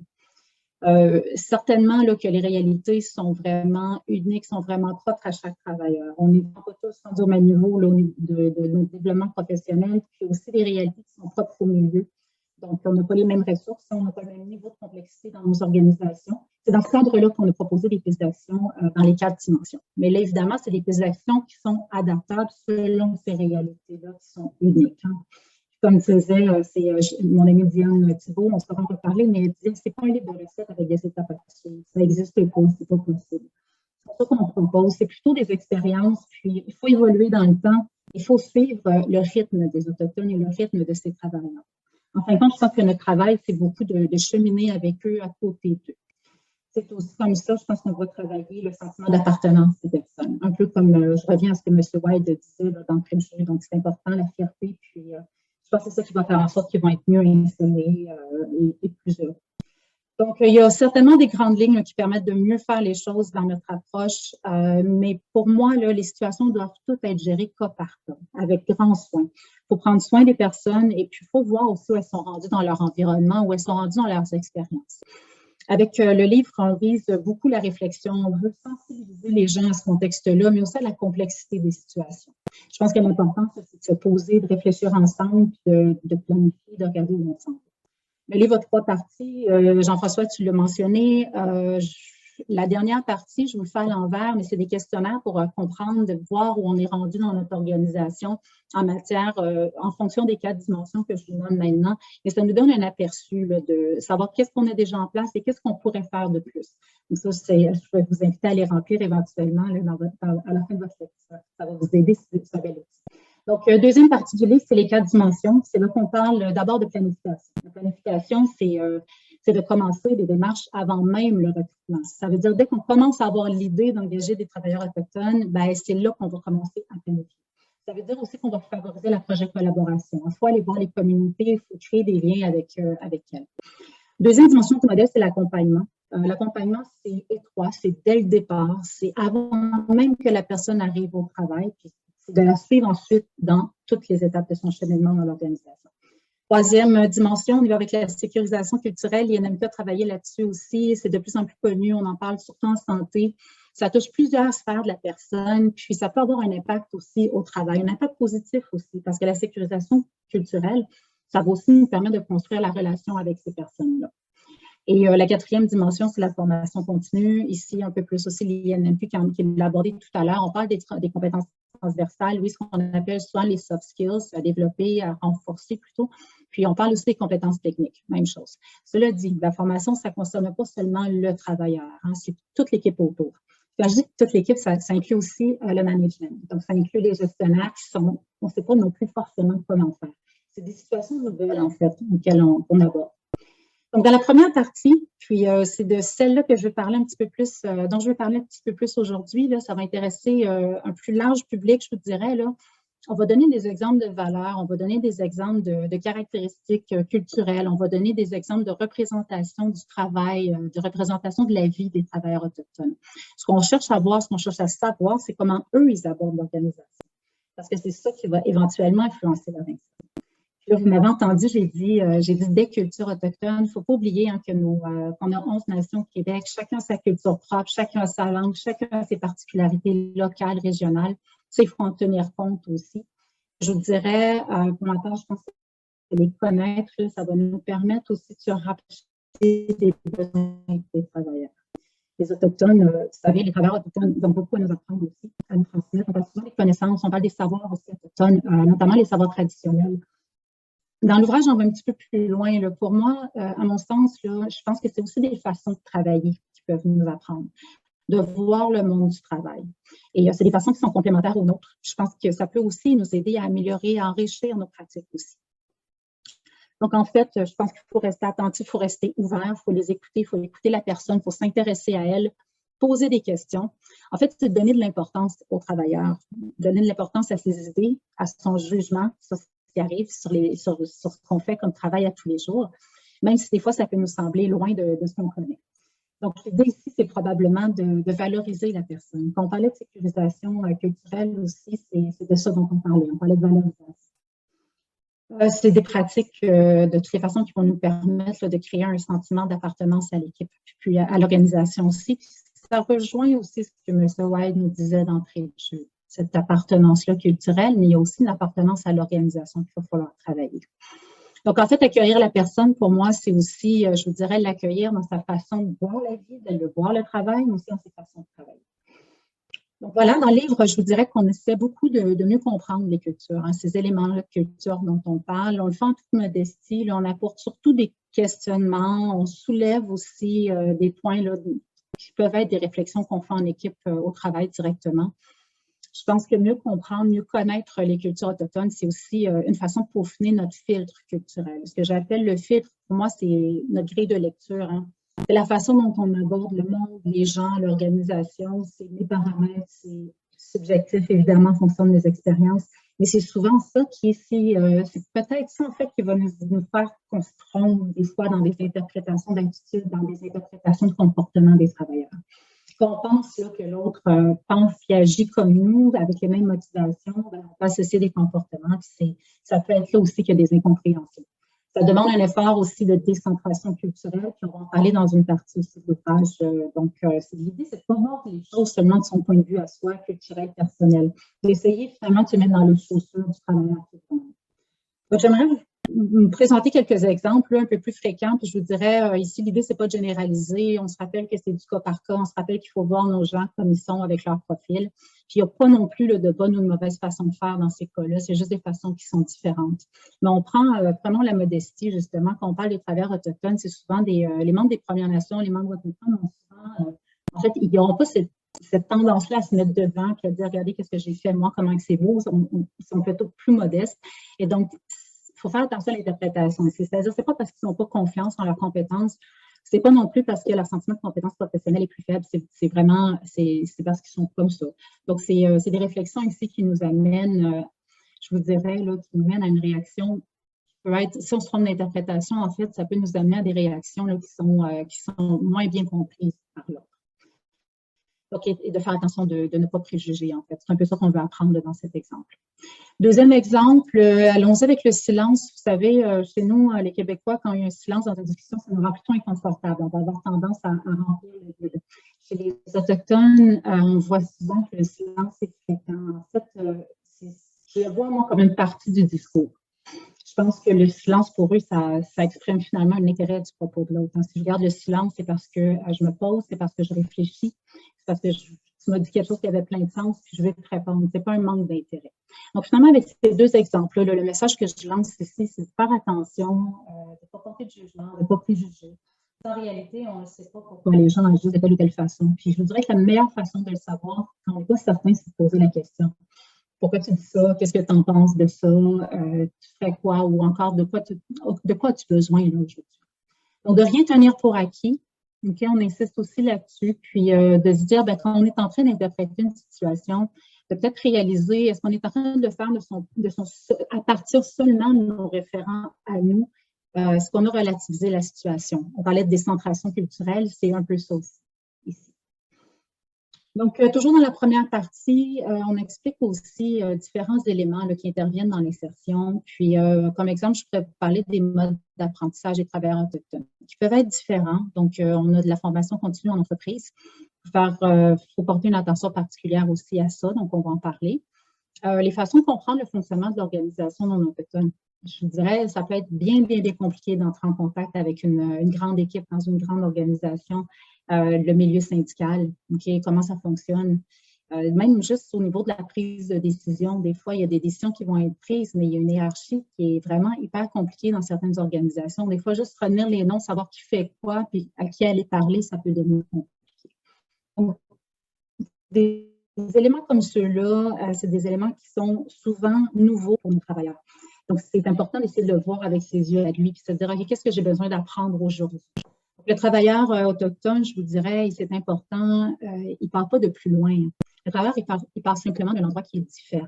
Certainement là, que les réalités sont vraiment uniques, sont vraiment propres à chaque travailleur. On n'est pas tous rendus au même niveau là, de notre développement professionnel, puis aussi des réalités qui sont propres au milieu. Donc, on n'a pas les mêmes ressources, on n'a pas le même niveau de complexité dans nos organisations. C'est dans ce cadre-là qu'on a proposé des pistes d'action dans les 4 dimensions. Mais là, évidemment, c'est des pistes d'action qui sont adaptables selon ces réalités-là qui sont uniques. Hein. Comme disait, c'est mon amie Diane Thibault, on se en reparler, mais elle disait, c'est pas un livre de recettes avec des étapes à suivre. Ça n'existe pas, c'est pas possible. C'est ça qu'on propose. C'est plutôt des expériences, puis il faut évoluer dans le temps. Il faut suivre le rythme des Autochtones et le rythme de ces travailleurs. En fin de compte, je pense que notre travail, c'est beaucoup de cheminer avec eux à côté d'eux. C'est aussi comme ça, je pense qu'on va travailler le sentiment d'appartenance des personnes. Un peu comme, je reviens à ce que M. White disait d'entrée de jeu. Donc, c'est important, la fierté. Puis, je pense que c'est ça qui va faire en sorte qu'ils vont être mieux installés et plus heureux. Donc, il y a certainement des grandes lignes là, qui permettent de mieux faire les choses dans notre approche, mais pour moi, là, les situations doivent toutes être gérées cas par cas, avec grand soin. Il faut prendre soin des personnes et puis il faut voir aussi où elles sont rendues dans leur environnement, où elles sont rendues dans leurs expériences. Avec le livre, on vise beaucoup la réflexion, on veut sensibiliser les gens à ce contexte-là, mais aussi à la complexité des situations. Je pense que l'important, c'est de se poser, de réfléchir ensemble, de planifier, de regarder où on s'en va. Le livre a 3 parties. Jean-François, tu l'as mentionné. La dernière partie, je vous le fais à l'envers, mais c'est des questionnaires pour comprendre, de voir où on est rendu dans notre organisation en matière, en fonction des 4 dimensions que je vous donne maintenant. Et ça nous donne un aperçu là, de savoir qu'est-ce qu'on a déjà en place et qu'est-ce qu'on pourrait faire de plus. Donc ça, je vais vous inviter à les remplir éventuellement là, à la fin de votre lecture. Ça va vous aider si vous savez l'outil. Donc, deuxième partie du livre, c'est les 4 dimensions. C'est là qu'on parle d'abord de planification. La planification, c'est de commencer des démarches avant même le recrutement. Ça veut dire dès qu'on commence à avoir l'idée d'engager des travailleurs autochtones, ben, c'est là qu'on va commencer à planifier. Ça veut dire aussi qu'on va favoriser la projet collaboration. Il faut aller voir les communautés, il faut créer des liens avec elles. Deuxième dimension du modèle, c'est l'accompagnement. L'accompagnement, c'est étroit, c'est dès le départ, c'est avant même que la personne arrive au travail, puis c'est de la suivre ensuite dans toutes les étapes de son cheminement dans l'organisation. Troisième dimension, on y va avec la sécurisation culturelle. l'INMQ a travaillé là-dessus aussi. C'est de plus en plus connu. On en parle surtout en santé. Ça touche plusieurs sphères de la personne. Puis, ça peut avoir un impact aussi au travail, un impact positif aussi, parce que la sécurisation culturelle, ça va aussi nous permettre de construire la relation avec ces personnes-là. Et la 4e dimension, c'est la formation continue. Ici, un peu plus aussi l'INMQ qui l'a abordé tout à l'heure. On parle des compétences transversales, oui, ce qu'on appelle souvent les soft skills, à développer, à renforcer plutôt. Puis, on parle aussi des compétences techniques, même chose. Cela dit, la formation, ça ne concerne pas seulement le travailleur, hein, c'est toute l'équipe autour. Quand je dis toute l'équipe, ça inclut aussi le management. Donc, ça inclut les gestionnaires qui sont, on ne sait pas non plus forcément comment faire. C'est des situations nouvelles, en fait, auxquelles on aborde. Donc, dans la première partie, puis c'est de celle-là que je vais parler un petit peu plus, dont je vais parler un petit peu plus aujourd'hui. Là, ça va intéresser un plus large public, je vous dirais. Là. On va donner des exemples de valeurs, on va donner des exemples de caractéristiques culturelles, on va donner des exemples de représentation du travail, de représentation de la vie des travailleurs autochtones. Ce qu'on cherche à voir, ce qu'on cherche à savoir, c'est comment eux, ils abordent l'organisation. Parce que c'est ça qui va éventuellement influencer leur incidence. Là, vous m'avez entendu, j'ai dit des cultures autochtones. Il ne faut pas oublier hein, qu'on a 11 nations au Québec. Chacun a sa culture propre, chacun a sa langue, chacun a ses particularités locales, régionales. Ça, il faut en tenir compte aussi. Je vous dirais, pour ma part, je pense que les connaître, là, ça va nous permettre aussi de se rapprocher des besoins des travailleurs. Les Autochtones, vous savez, les travailleurs autochtones ont beaucoup à nous apprendre aussi, à nous transmettre. On parle souvent des connaissances, on parle des savoirs aussi autochtones, notamment les savoirs traditionnels. Dans l'ouvrage, on va un petit peu plus loin. Là. Pour moi, à mon sens, là, je pense que c'est aussi des façons de travailler qui peuvent nous apprendre, de voir le monde du travail. Et c'est des façons qui sont complémentaires aux nôtres. Je pense que ça peut aussi nous aider à améliorer, à enrichir nos pratiques aussi. Donc, en fait, je pense qu'il faut rester attentif, il faut rester ouvert, il faut les écouter, il faut écouter la personne, il faut s'intéresser à elle, poser des questions. En fait, c'est donner de l'importance aux travailleurs, donner de l'importance à ses idées, à son jugement sur ce qui arrive, sur ce qu'on fait comme travail à tous les jours, même si des fois, ça peut nous sembler loin de ce qu'on connaît. Donc, l'idée ici, c'est probablement de valoriser la personne. Quand on parlait de sécurisation culturelle aussi, c'est de ça dont on parlait. On parlait de valorisation. C'est des pratiques de toutes les façons qui vont nous permettre de créer un sentiment d'appartenance à l'équipe, puis à l'organisation aussi. Ça rejoint aussi ce que M. White nous disait d'entrée de jeu, cette appartenance-là culturelle, mais il y a aussi une appartenance à l'organisation qu'il va falloir travailler. Donc, en fait, accueillir la personne, pour moi, c'est aussi, je vous dirais, l'accueillir dans sa façon de voir la vie, de le voir le travail, mais aussi dans ses façons de travailler. Donc voilà, dans le livre, je vous dirais qu'on essaie beaucoup de mieux comprendre les cultures, hein, ces éléments de culture dont on parle. On le fait en toute modestie, là, on apporte surtout des questionnements, on soulève aussi des points là, qui peuvent être des réflexions qu'on fait en équipe au travail directement. Je pense que mieux comprendre, mieux connaître les cultures autochtones, c'est aussi une façon de peaufiner notre filtre culturel. Ce que j'appelle le filtre, pour moi, c'est notre grille de lecture, hein. C'est la façon dont on aborde le monde, les gens, l'organisation, c'est les paramètres, c'est subjectif, évidemment, en fonction de mes expériences. Mais c'est souvent ça qui est, c'est peut-être ça, en fait, qui va nous faire qu'on se trompe des fois dans des interprétations d'attitude, dans des interprétations de comportement des travailleurs. Qu'on pense là, que l'autre pense et agit comme nous, avec les mêmes motivations, ben, on peut associer des comportements. Ça peut être là aussi qu'il y a des incompréhensions. Ça demande un effort aussi de décentration culturelle, puis on va en parler dans une partie aussi de l'ouvrage. Donc, l'idée, c'est de ne pas voir les choses seulement de son point de vue à soi, culturel, personnel. D'essayer finalement de se mettre dans les chaussures du travailleur. Donc, j'aimerais vous présenter quelques exemples là, un peu plus fréquents, puis je vous dirais, ici, l'idée, c'est pas de généraliser. On se rappelle que c'est du cas par cas. On se rappelle qu'il faut voir nos gens comme ils sont avec leur profil. Puis, il n'y a pas non plus là, de bonne ou de mauvaise façon de faire dans ces cas-là. C'est juste des façons qui sont différentes. Mais on prend vraiment la modestie, justement. Quand on parle des travailleurs autochtones, c'est souvent les membres des Premières Nations, les membres autochtones ont souvent, en fait, ils n'auront pas cette tendance-là à se mettre devant et à dire, regardez, qu'est-ce que j'ai fait, moi, comment c'est beau. Ils sont plutôt plus modestes. Et donc, il faut faire attention à l'interprétation. C'est-à-dire, c'est pas parce qu'ils n'ont pas confiance en leurs compétences, c'est pas non plus parce que leur sentiment de compétence professionnelle est plus faible, c'est vraiment, c'est parce qu'ils sont comme ça. Donc, c'est des réflexions ici qui nous amènent, je vous dirais, là, qui nous mènent à une réaction qui peut être, si on se trompe d'interprétation, en fait, ça peut nous amener à des réactions là, qui sont moins bien comprises par l'autre. Donc, et de faire attention de ne pas préjuger, en fait. C'est un peu ça qu'on veut apprendre dans cet exemple. Deuxième exemple, allons-y avec le silence. Vous savez, chez nous, les Québécois, quand il y a un silence dans une discussion, ça nous rend plutôt inconfortable. On va avoir tendance à remplir le vide. Chez les Autochtones, on voit souvent que le silence est fréquent. En fait, je le vois, moi, comme une partie du discours. Je pense que le silence, pour eux, ça exprime finalement l'intérêt du propos de l'autre. Si je garde le silence, c'est parce que je me pose, c'est parce que je réfléchis, c'est parce que tu m'as dit quelque chose qui avait plein de sens, puis je vais te répondre. Ce n'est pas un manque d'intérêt. Donc, finalement, avec ces deux exemples, là, le message que je lance ici, c'est de faire attention, de ne pas porter de jugement, de ne pas préjuger. En réalité, on ne sait pas pourquoi les gens agissent de telle ou telle façon. Puis, je vous dirais que la meilleure façon de le savoir, quand on n'est pas certain, c'est de poser la question. Pourquoi tu dis ça? Qu'est-ce que tu en penses de ça? Tu ferais quoi? Ou encore, de quoi as-tu besoin là, aujourd'hui? Donc, de rien tenir pour acquis. Okay? On insiste aussi là-dessus. Puis, de se dire, ben, quand on est en train d'interpréter une situation, de peut-être réaliser, est-ce qu'on est en train de faire à partir seulement de nos référents à nous, est-ce qu'on a relativisé la situation? On parlait de décentration culturelle, c'est un peu ça aussi, ici. Donc, toujours dans la première partie, on explique aussi différents éléments là, qui interviennent dans l'insertion. Puis, comme exemple, je pourrais vous parler des modes d'apprentissage des travailleurs autochtones qui peuvent être différents. Donc, on a de la formation continue en entreprise. Il faut porter une attention particulière aussi à ça, donc on va en parler. Les façons de comprendre le fonctionnement de l'organisation non autochtone. Je vous dirais, ça peut être bien compliqué d'entrer en contact avec une grande équipe dans une grande organisation. Le milieu syndical, okay, comment ça fonctionne. Même juste au niveau de la prise de décision, des fois, il y a des décisions qui vont être prises, mais il y a une hiérarchie qui est vraiment hyper compliquée dans certaines organisations. Des fois, juste retenir les noms, savoir qui fait quoi, puis à qui aller parler, ça peut devenir compliqué. Donc, des éléments comme ceux-là, c'est des éléments qui sont souvent nouveaux pour nos travailleurs. Donc, c'est important d'essayer de le voir avec ses yeux à lui, puis de se dire, OK, qu'est-ce que j'ai besoin d'apprendre aujourd'hui? Le travailleur autochtone, je vous dirais, c'est important, il ne part pas de plus loin. Le travailleur, il part simplement d'un endroit qui est différent.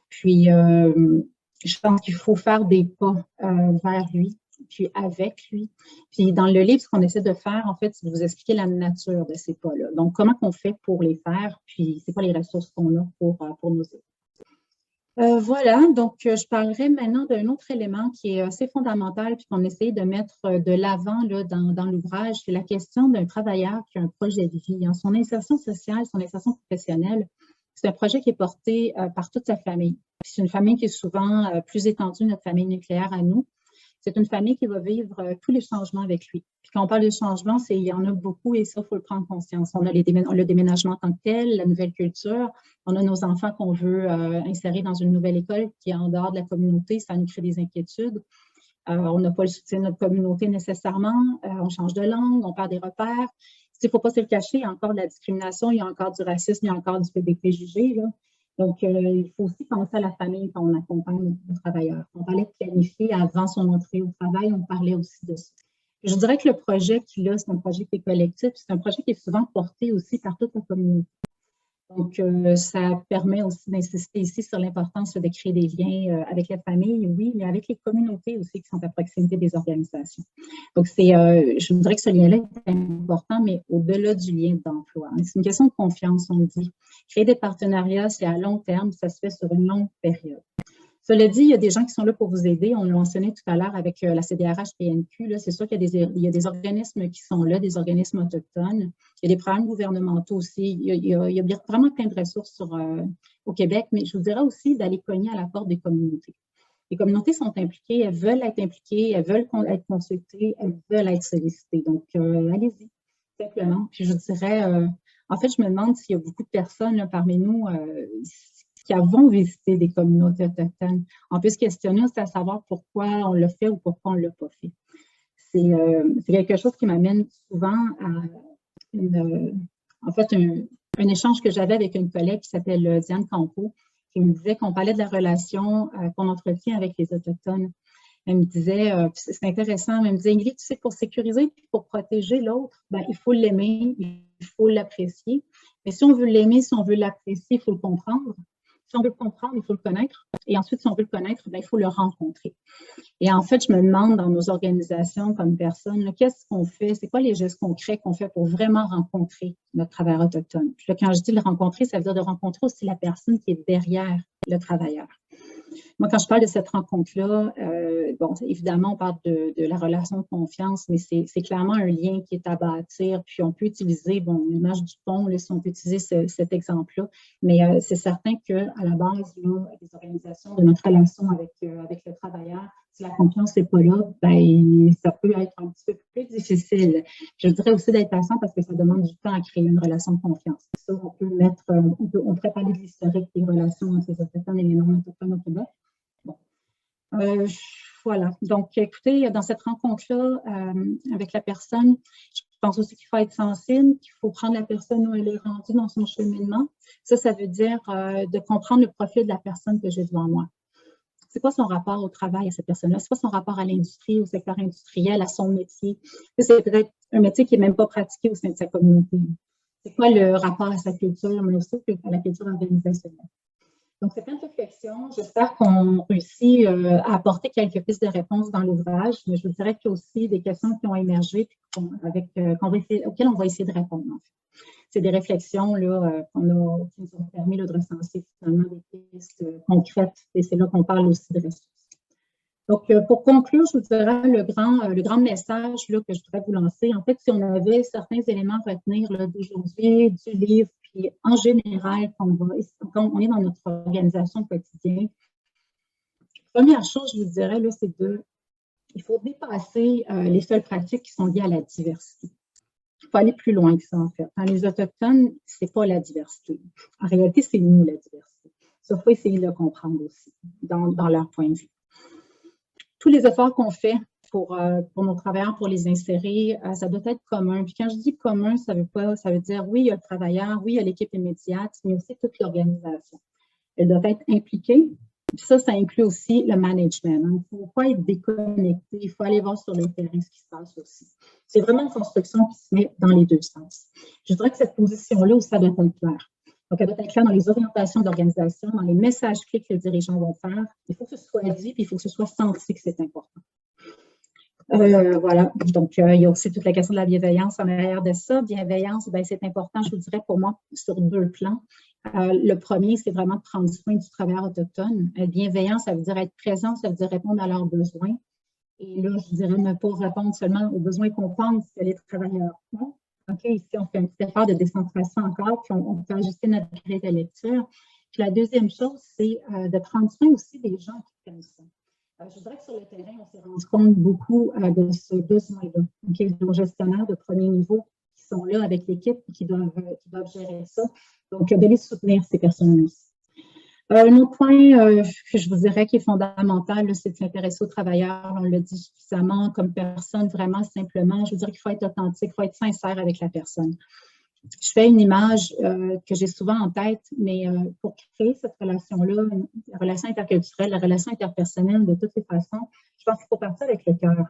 Puis, je pense qu'il faut faire des pas vers lui, puis avec lui. Puis, dans le livre, ce qu'on essaie de faire, en fait, c'est de vous expliquer la nature de ces pas-là. Donc, comment on fait pour les faire, puis c'est quoi les ressources qu'on a pour nous aider. Voilà, donc je parlerai maintenant d'un autre élément qui est assez fondamental puis qu'on essaie de mettre de l'avant dans l'ouvrage, c'est la question d'un travailleur qui a un projet de vie. Hein. Son insertion sociale, son insertion professionnelle, c'est un projet qui est porté par toute sa famille. C'est une famille qui est souvent plus étendue, notre famille nucléaire à nous. C'est une famille qui va vivre tous les changements avec lui. Puis quand on parle de changement, il y en a beaucoup et ça, il faut le prendre conscience. On a le déménagement en tant que tel, la nouvelle culture. On a nos enfants qu'on veut insérer dans une nouvelle école qui est en dehors de la communauté. Ça nous crée des inquiétudes. On n'a pas le soutien de notre communauté nécessairement. On change de langue, on perd des repères. Il ne faut pas se le cacher, il y a encore de la discrimination, il y a encore du racisme, il y a encore des préjugés, là. Donc, il faut aussi penser à la famille quand on accompagne le travailleur. On parlait de planifier avant son entrée au travail, on parlait aussi de ça. Je dirais que le projet qu'il a, c'est un projet qui est collectif, c'est un projet qui est souvent porté aussi par toute la communauté. Donc, ça permet aussi d'insister ici sur l'importance de créer des liens avec la famille, oui, mais avec les communautés aussi qui sont à proximité des organisations. Donc, je voudrais que ce lien-là est important, mais au-delà du lien d'emploi. C'est une question de confiance, on le dit. Créer des partenariats, c'est à long terme, ça se fait sur une longue période. Cela dit, il y a des gens qui sont là pour vous aider. On l'a mentionné tout à l'heure avec la CDRH-PNQ. C'est sûr qu'il y a des organismes qui sont là, des organismes autochtones. Il y a des programmes gouvernementaux aussi. Il y a vraiment plein de ressources au Québec, mais je vous dirais aussi d'aller cogner à la porte des communautés. Les communautés sont impliquées, elles veulent être impliquées, elles veulent être consultées, elles veulent être sollicitées. Donc, allez-y, simplement. Puis je dirais, en fait, je me demande s'il y a beaucoup de personnes là, parmi nous qui avons visité des communautés autochtones. On peut se questionner aussi à savoir pourquoi on l'a fait ou pourquoi on ne l'a pas fait. C'est quelque chose qui m'amène souvent à un échange que j'avais avec une collègue qui s'appelle Diane Campeau, qui me disait qu'on parlait de la relation qu'on entretient avec les Autochtones. Elle me disait, c'est intéressant, elle me disait, Ingrid, tu sais, pour sécuriser et pour protéger l'autre, ben, il faut l'aimer, il faut l'apprécier. Mais si on veut l'aimer, si on veut l'apprécier, il faut le comprendre. Si on veut le comprendre, il faut le connaître. Et ensuite, si on veut le connaître, ben, il faut le rencontrer. Et en fait, je me demande dans nos organisations comme personne, qu'est-ce qu'on fait? C'est quoi les gestes concrets qu'on fait pour vraiment rencontrer notre travailleur autochtone? Puis là, quand je dis le rencontrer, ça veut dire de rencontrer aussi la personne qui est derrière le travailleur. Moi, quand je parle de cette rencontre-là, bon, évidemment, on parle de la relation de confiance, mais c'est clairement un lien qui est à bâtir. Puis on peut utiliser, bon, l'image du pont, là, si on peut utiliser cet exemple-là, mais c'est certain qu'à la base, là, des organisations, de notre relation avec le travailleur, si la confiance n'est pas là, ben, ça peut être un petit peu plus difficile. Je dirais aussi d'être patient parce que ça demande du temps à créer une relation de confiance. Ça, on pourrait parler de l'historique des relations entre les Autochtones et les non-autochtones au Québec. Bon. Voilà. Donc, écoutez, dans cette rencontre-là, avec la personne, je pense aussi qu'il faut être sensible, qu'il faut prendre la personne où elle est rendue dans son cheminement. Ça veut dire de comprendre le profil de la personne que j'ai devant moi. C'est quoi son rapport au travail à cette personne-là? C'est quoi son rapport à l'industrie, au secteur industriel, à son métier? C'est peut-être un métier qui n'est même pas pratiqué au sein de sa communauté. C'est quoi le rapport à sa culture, mais aussi à la culture organisationnelle? Donc, c'est plein de réflexions. J'espère qu'on réussit à apporter quelques pistes de réponses dans l'ouvrage, mais je vous dirais qu'il y a aussi des questions qui ont émergé auxquelles on va essayer de répondre. En fait. C'est des réflexions là, qui nous ont permis là, de recenser finalement des pistes concrètes, et c'est là qu'on parle aussi de ressources. Donc, pour conclure, je vous dirais le grand message là, que je voudrais vous lancer. En fait, si on avait certains éléments à retenir d'aujourd'hui, du livre, puis en général, quand on est dans notre organisation quotidienne, première chose, je vous dirais, là, c'est il faut dépasser les seules pratiques qui sont liées à la diversité. Il faut aller plus loin que ça, en fait. Dans les Autochtones, c'est pas la diversité. En réalité, c'est nous, la diversité. Ça, il faut essayer de le comprendre aussi, dans leur point de vue. Tous les efforts qu'on fait pour nos travailleurs, pour les insérer, ça doit être commun. Puis quand je dis commun, ça veut dire, oui, il y a le travailleur, oui, il y a l'équipe immédiate, mais aussi toute l'organisation. Elle doit être impliquée. Puis ça inclut aussi le management. Il ne faut pas être déconnecté, il faut aller voir sur le terrain ce qui se passe aussi. C'est vraiment une construction qui se met dans les deux sens. Je dirais que cette position-là, ça doit être clair. Donc, elle doit être claire dans les orientations d'organisation, dans les messages clés que les dirigeants vont faire. Il faut que ce soit dit, puis il faut que ce soit senti que c'est important. Voilà. Donc, il y a aussi toute la question de la bienveillance en arrière de ça. Bienveillance, bien, c'est important, je vous dirais, pour moi, sur deux plans. Le premier, c'est vraiment de prendre soin du travailleur autochtone. Bienveillance, ça veut dire être présent, ça veut dire répondre à leurs besoins. Et là, je dirais ne pas répondre seulement aux besoins qu'on pense que les travailleurs ont. OK, ici, on fait un petit effort de décentration encore, puis on peut ajuster notre grille de lecture. Puis la deuxième chose, c'est de prendre soin aussi des gens qui prennent ça. Je dirais que sur le terrain, on s'est rendu compte beaucoup de ce besoin-là. Okay, nos gestionnaires de premier niveau qui sont là avec l'équipe et qui doivent gérer ça. Donc, de les soutenir, ces personnes-là aussi. Un autre point que je vous dirais qui est fondamental, c'est de s'intéresser aux travailleurs. On l'a dit suffisamment comme personne, vraiment simplement. Je veux dire qu'il faut être authentique, il faut être sincère avec la personne. Je fais une image que j'ai souvent en tête, mais pour créer cette relation-là, la relation interculturelle, la relation interpersonnelle, de toutes les façons, je pense qu'il faut partir avec le cœur.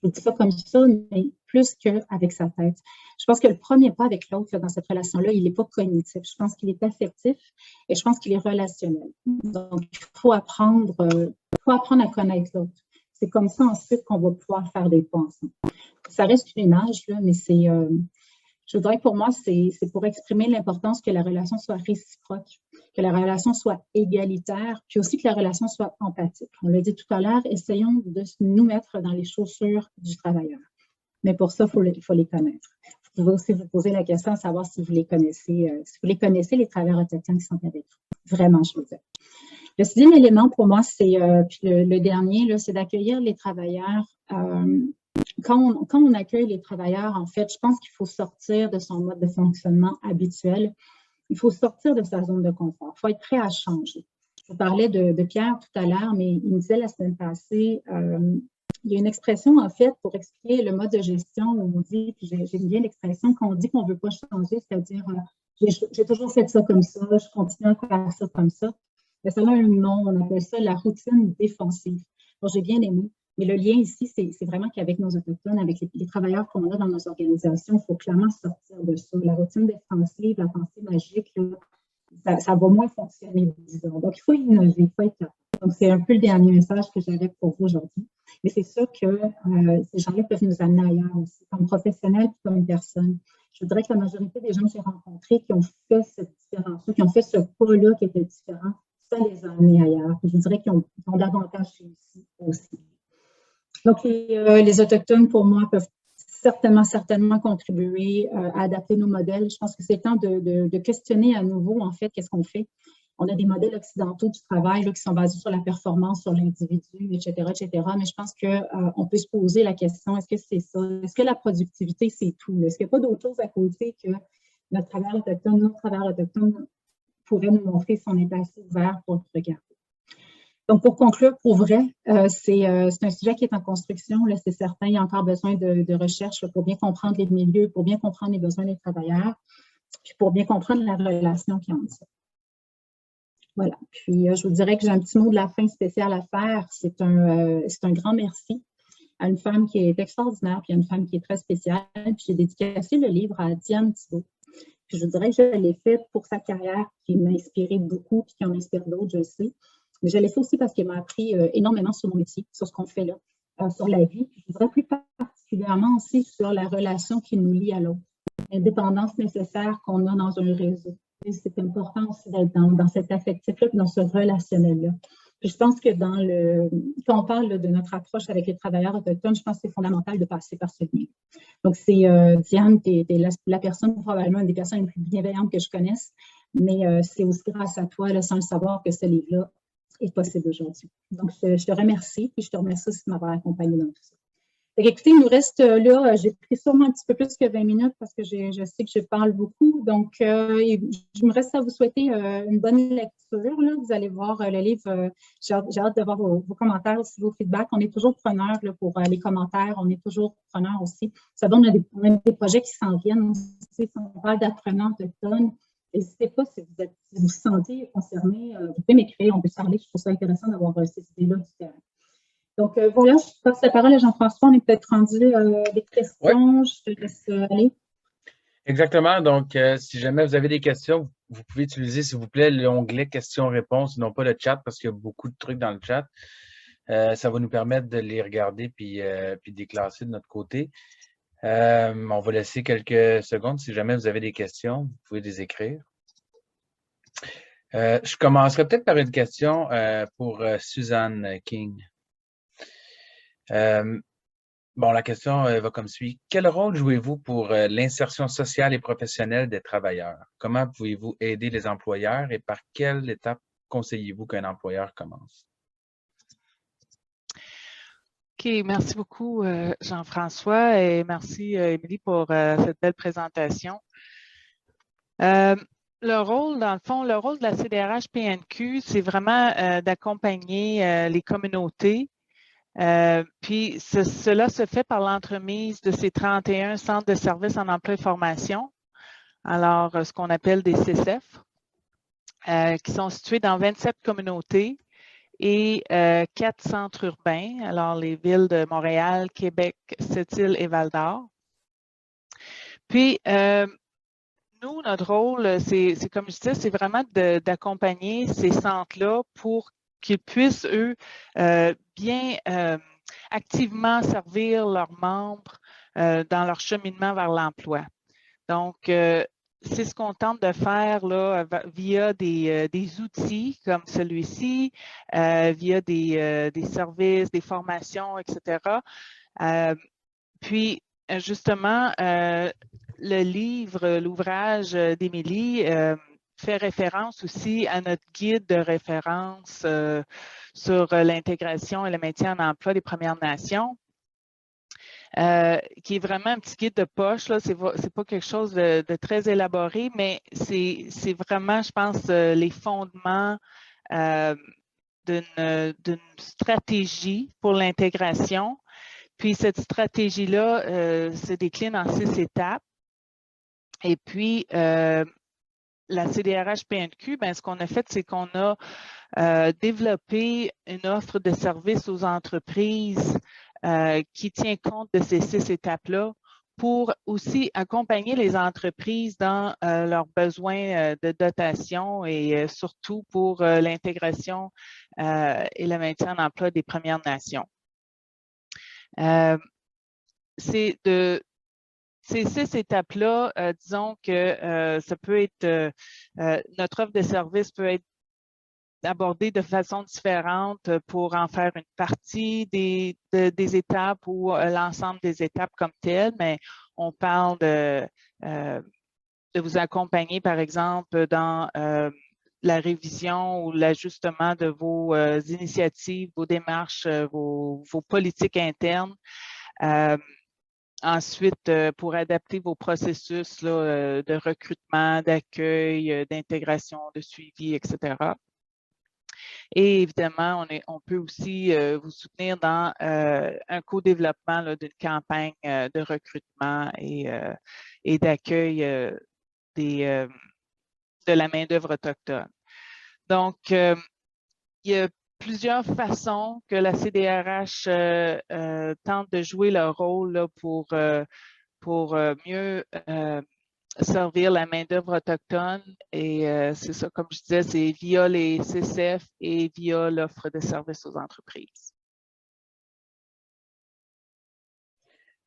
Je dis ça comme ça, mais plus qu'avec sa tête. Je pense que le premier pas avec l'autre dans cette relation-là, il n'est pas cognitif. Je pense qu'il est affectif et je pense qu'il est relationnel. Donc, il faut apprendre à connaître l'autre. C'est comme ça ensuite qu'on va pouvoir faire des pas ensemble. Ça reste une image, là, mais c'est... je voudrais que pour moi, c'est pour exprimer l'importance que la relation soit réciproque, que la relation soit égalitaire, puis aussi que la relation soit empathique. On l'a dit tout à l'heure, essayons de nous mettre dans les chaussures du travailleur. Mais pour ça, il faut les connaître. Vous pouvez aussi vous poser la question à savoir si vous les connaissez, les travailleurs autochtones qui sont avec vous. Vraiment, je veux dire. Le sixième élément pour moi, c'est le dernier, c'est d'accueillir les travailleurs. Quand on accueille les travailleurs, en fait, je pense qu'il faut sortir de son mode de fonctionnement habituel. Il faut sortir de sa zone de confort. Il faut être prêt à changer. Je vous parlais de Pierre tout à l'heure, mais il me disait la semaine passée, il y a une expression, en fait, pour expliquer le mode de gestion où on dit, puis j'aime bien l'expression, qu'on dit qu'on ne veut pas changer, c'est-à-dire, j'ai toujours fait ça comme ça, je continue à faire ça comme ça. Mais ça a un nom, on appelle ça la routine défensive. Bon, j'ai bien aimé. Mais le lien ici, c'est vraiment qu'avec nos Autochtones, avec les travailleurs qu'on a dans nos organisations, il faut clairement sortir de ça. La routine défensive, la pensée magique, là, ça va moins fonctionner, disons. Donc, il faut innover, il faut être capable. Donc, c'est un peu le dernier message que j'avais pour vous aujourd'hui. Mais c'est sûr que ces gens-là peuvent nous amener ailleurs aussi, comme professionnels et comme personnes. Je voudrais que la majorité des gens que j'ai rencontrés qui ont fait cette différence-là, qui ont fait ce pas-là qui était différent, ça les a amenés ailleurs. Je dirais qu'ils ont davantage réussi aussi. Donc, les Autochtones, pour moi, peuvent certainement contribuer à adapter nos modèles. Je pense que c'est temps de questionner à nouveau, en fait, qu'est-ce qu'on fait. On a des modèles occidentaux du travail là, qui sont basés sur la performance, sur l'individu, etc., mais je pense qu'on peut se poser la question, est-ce que c'est ça? Est-ce que la productivité, c'est tout? Est-ce qu'il n'y a pas d'autre chose à côté que notre travail autochtone pourrait nous montrer si on est assez ouvert pour le regarder? Donc, pour conclure, pour vrai, c'est un sujet qui est en construction, c'est certain. Il y a encore besoin de recherche pour bien comprendre les milieux, pour bien comprendre les besoins des travailleurs, puis pour bien comprendre la relation qu'il y a entre ça. Voilà. Puis, je vous dirais que j'ai un petit mot de la fin spécial à faire. C'est un grand merci à une femme qui est extraordinaire, puis à une femme qui est très spéciale. Puis, j'ai dédicacé le livre à Diane Thibault. Puis je dirais que je l'ai fait pour sa carrière, qui m'a inspiré beaucoup, puis qui en inspire d'autres, je sais. Mais je l'ai fait aussi parce qu'il m'a appris énormément sur mon métier, sur ce qu'on fait là, sur la vie. Puis je dirais plus particulièrement aussi sur la relation qui nous lie à l'autre, l'indépendance nécessaire qu'on a dans un réseau. Et c'est important aussi d'être dans cet affectif-là, dans ce relationnel-là. Puis je pense que quand on parle de notre approche avec les travailleurs autochtones, je pense que c'est fondamental de passer par ce lien. Donc, c'est Diane, tu es la personne, probablement une des personnes les plus bienveillantes que je connaisse, mais c'est aussi grâce à toi, là, sans le savoir, que ce livre-là est possible aujourd'hui. Donc, je te remercie, puis je te remercie aussi de m'avoir accompagné dans tout ça. Écoutez, il nous reste là, j'ai pris sûrement un petit peu plus que 20 minutes parce que je sais que je parle beaucoup. Donc, je me reste à vous souhaiter une bonne lecture. Là. Vous allez voir le livre. J'ai hâte de voir vos commentaires aussi, vos feedbacks. On est toujours preneurs là, pour les commentaires. On est toujours preneurs aussi. Ça donne des projets qui s'en viennent. Si on parle d'apprenants autochtones, n'hésitez pas si vous vous sentez concerné. Vous pouvez m'écrire, on peut se parler. Je trouve ça intéressant d'avoir ces idées-là du terrain. Donc, voilà, je passe la parole à Jean-François. On est peut-être rendu des questions. Oui. Je te laisse aller. Exactement. Donc, si jamais vous avez des questions, vous pouvez utiliser, s'il vous plaît, l'onglet questions-réponses, non pas le chat, parce qu'il y a beaucoup de trucs dans le chat. Ça va nous permettre de les regarder puis de les classer de notre côté. On va laisser quelques secondes. Si jamais vous avez des questions, vous pouvez les écrire. Je commencerai peut-être par une question pour Suzanne King. Bon, la question va comme suit. Quel rôle jouez-vous pour l'insertion sociale et professionnelle des travailleurs? Comment pouvez-vous aider les employeurs et par quelle étape conseillez-vous qu'un employeur commence? OK, merci beaucoup, Jean-François, et merci, Émilie, pour cette belle présentation. Le rôle, dans le fond, le rôle de la CDRH-PNQ, c'est vraiment d'accompagner les communautés. Puis cela se fait par l'entremise de ces 31 centres de services en emploi et formation, alors ce qu'on appelle des CCF, qui sont situés dans 27 communautés et 4 centres urbains, alors les villes de Montréal, Québec, Sept-Îles et Val-d'Or. Puis, nous, notre rôle, c'est comme je disais, c'est vraiment d'accompagner ces centres-là pour qu'ils puissent, eux, bien activement servir leurs membres dans leur cheminement vers l'emploi. Donc, c'est ce qu'on tente de faire là, via des outils comme celui-ci, via des services, des formations, etc. Puis, justement, le livre, l'ouvrage d'Émilie fait référence aussi à notre guide de référence sur l'intégration et le maintien en emploi des Premières Nations, qui est vraiment un petit guide de poche. Ce n'est pas quelque chose de très élaboré, mais c'est vraiment, je pense, les fondements d'une stratégie pour l'intégration. Puis cette stratégie-là se décline en 6 étapes. Et puis, la CDRH-PNQ, ben, ce qu'on a fait, c'est qu'on a développé une offre de services aux entreprises qui tient compte de ces 6 étapes-là pour aussi accompagner les entreprises dans leurs besoins de dotation et surtout pour l'intégration et le maintien en emploi des Premières Nations. Ces 6 étapes-là, disons que ça peut être, notre offre de service peut être abordée de façon différente pour en faire une partie des étapes ou l'ensemble des étapes comme telles, mais on parle de vous accompagner, par exemple, dans la révision ou l'ajustement de vos initiatives, vos démarches, vos politiques internes. Ensuite, pour adapter vos processus là, de recrutement, d'accueil, d'intégration, de suivi, etc. Et évidemment, on peut aussi vous soutenir dans un co-développement d'une campagne de recrutement et d'accueil de la main-d'œuvre autochtone. Donc, il y a plusieurs façons que la CDRH tente de jouer leur rôle là, pour mieux servir la main-d'œuvre autochtone. Et c'est ça, comme je disais, c'est via les CCF et via l'offre de services aux entreprises.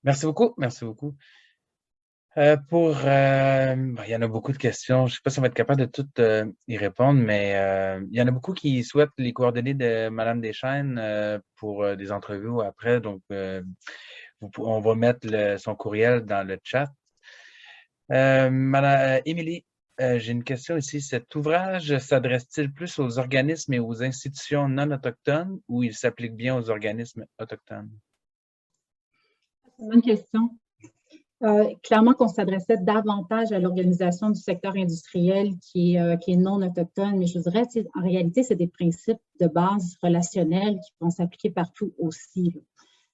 Merci beaucoup. Merci beaucoup. Il y en a beaucoup de questions. Je ne sais pas si on va être capable de toutes y répondre, mais il y en a beaucoup qui souhaitent les coordonnées de Mme Deschaines pour des entrevues après. Donc, on va mettre son courriel dans le chat. Madame Émilie, j'ai une question ici. Cet ouvrage s'adresse-t-il plus aux organismes et aux institutions non autochtones ou il s'applique bien aux organismes autochtones? C'est une bonne question. Clairement qu'on s'adressait davantage à l'organisation du secteur industriel qui est non autochtone, mais je dirais, en réalité, c'est des principes de base relationnels qui vont s'appliquer partout aussi.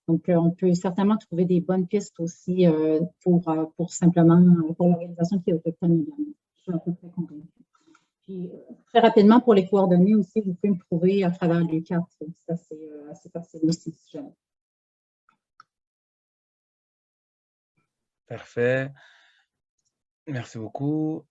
Donc, on peut certainement trouver des bonnes pistes aussi pour l'organisation qui est autochtone également. Je suis à peu près convaincue. Puis, très rapidement, pour les coordonnées aussi, vous pouvez me trouver à travers les cartes. Ça, c'est assez facile aussi, si jamais. Parfait. Merci beaucoup.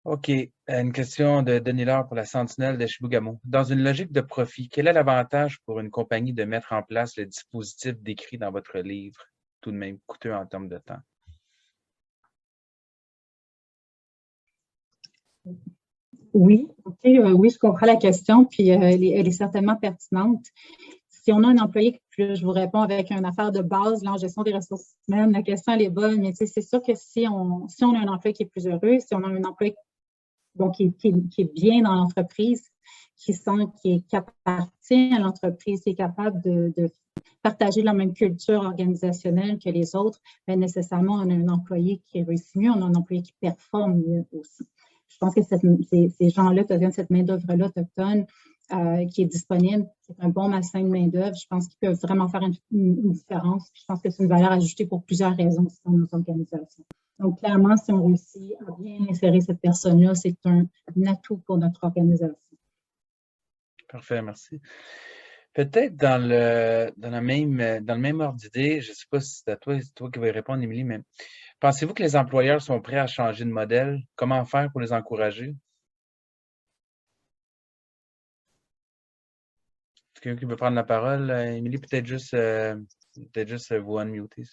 OK. Une question de Denis Laure pour la Sentinelle de Chibougamau. Dans une logique de profit, quel est l'avantage pour une compagnie de mettre en place le dispositif décrit dans votre livre, tout de même coûteux en termes de temps? Oui, OK, oui, je comprends la question, puis elle est certainement pertinente. Si on a un employé, puis je vous réponds avec une affaire de base, là, en gestion des ressources humaines, la question, elle est bonne, mais c'est sûr que si on a un employé qui est plus heureux, si on a un employé qui est bien dans l'entreprise, qui appartient à l'entreprise, qui est capable de partager la même culture organisationnelle que les autres, bien nécessairement, on a un employé qui réussit mieux, on a un employé qui performe mieux aussi. Je pense que ces gens-là, cette main-d'œuvre-là autochtone, qui est disponible, c'est un bon bassin de main-d'œuvre. Je pense qu'ils peuvent vraiment faire une différence. Je pense que c'est une valeur ajoutée pour plusieurs raisons dans nos organisations. Donc, clairement, si on réussit à bien insérer cette personne-là, c'est un atout pour notre organisation. Parfait, merci. Peut-être dans le même ordre d'idée, je ne sais pas si c'est toi qui vas y répondre, Émilie, mais pensez-vous que les employeurs sont prêts à changer de modèle? Comment faire pour les encourager? Est-ce quelqu'un qui veut prendre la parole? Émilie, peut-être juste vous unmuter.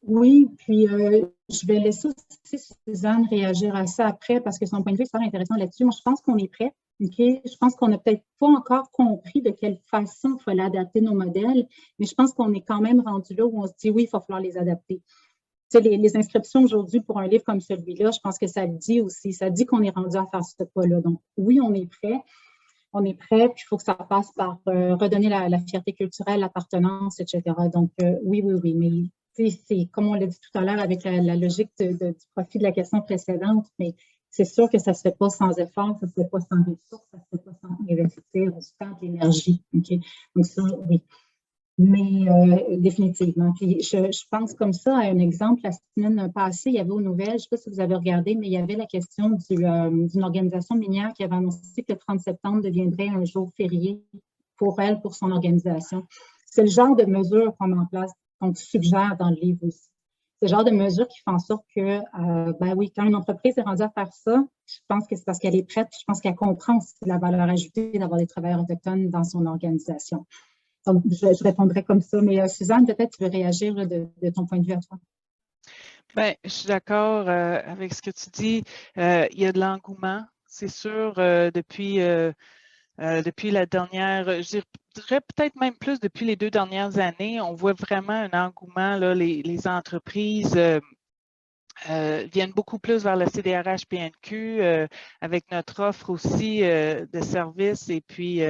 Oui, puis je vais laisser aussi Suzanne réagir à ça après parce que son point de vue est super intéressant là-dessus. Moi, je pense qu'on est prêt. Okay? Je pense qu'on n'a peut-être pas encore compris de quelle façon il fallait adapter nos modèles, mais je pense qu'on est quand même rendu là où on se dit oui, il va falloir les adapter. Tu sais, les inscriptions aujourd'hui pour un livre comme celui-là, je pense que ça le dit aussi. Ça dit qu'on est rendu à faire ce pas-là. Donc, oui, on est prêt. On est prêt, puis il faut que ça passe par redonner la fierté culturelle, l'appartenance, etc. Donc, oui, mais c'est comme on l'a dit tout à l'heure avec la logique du profit de la question précédente, mais c'est sûr que ça ne se fait pas sans effort, ça ne se fait pas sans ressources, ça ne se fait pas sans investir du temps, de l'énergie. Okay? Donc, ça, oui. Mais définitivement. Puis je pense comme ça à un exemple. La semaine passée, il y avait aux nouvelles, je ne sais pas si vous avez regardé, mais il y avait la question d'une organisation minière qui avait annoncé que le 30 septembre deviendrait un jour férié pour elle, pour son organisation. C'est le genre de mesures qu'on met en place, qu'on suggère dans le livre aussi. C'est le genre de mesures qui font en sorte que, ben oui, quand une entreprise est rendue à faire ça, je pense que c'est parce qu'elle est prête, je pense qu'elle comprend aussi la valeur ajoutée d'avoir des travailleurs autochtones dans son organisation. Donc, je répondrai comme ça. Mais Suzanne, peut-être tu veux réagir là, de ton point de vue à toi. Bien, je suis d'accord avec ce que tu dis. Il y a de l'engouement, c'est sûr, depuis la dernière, je dirais peut-être même plus depuis les 2 dernières années, on voit vraiment un engouement. Là, les entreprises viennent beaucoup plus vers le CDRH-PNQ avec notre offre aussi de services et puis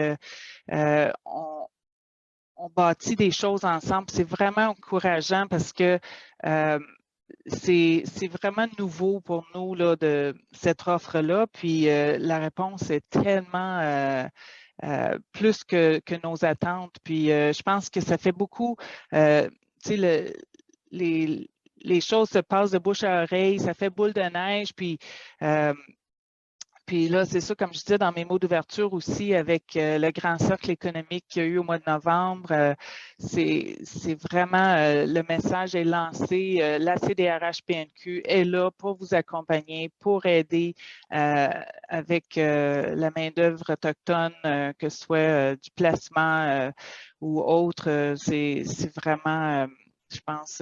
on bâtit des choses ensemble. C'est vraiment encourageant parce que c'est vraiment nouveau pour nous là, de cette offre-là. Puis la réponse est tellement plus que nos attentes. Puis je pense que ça fait beaucoup, tu sais, les choses se passent de bouche à oreille, ça fait boule de neige. Puis Puis là, c'est ça, comme je disais dans mes mots d'ouverture aussi, avec le grand cercle économique qu'il y a eu au mois de novembre, c'est vraiment, le message est lancé. La CDRH-PNQ est là pour vous accompagner, pour aider avec la main-d'œuvre autochtone, que ce soit du placement ou autre. C'est vraiment... je pense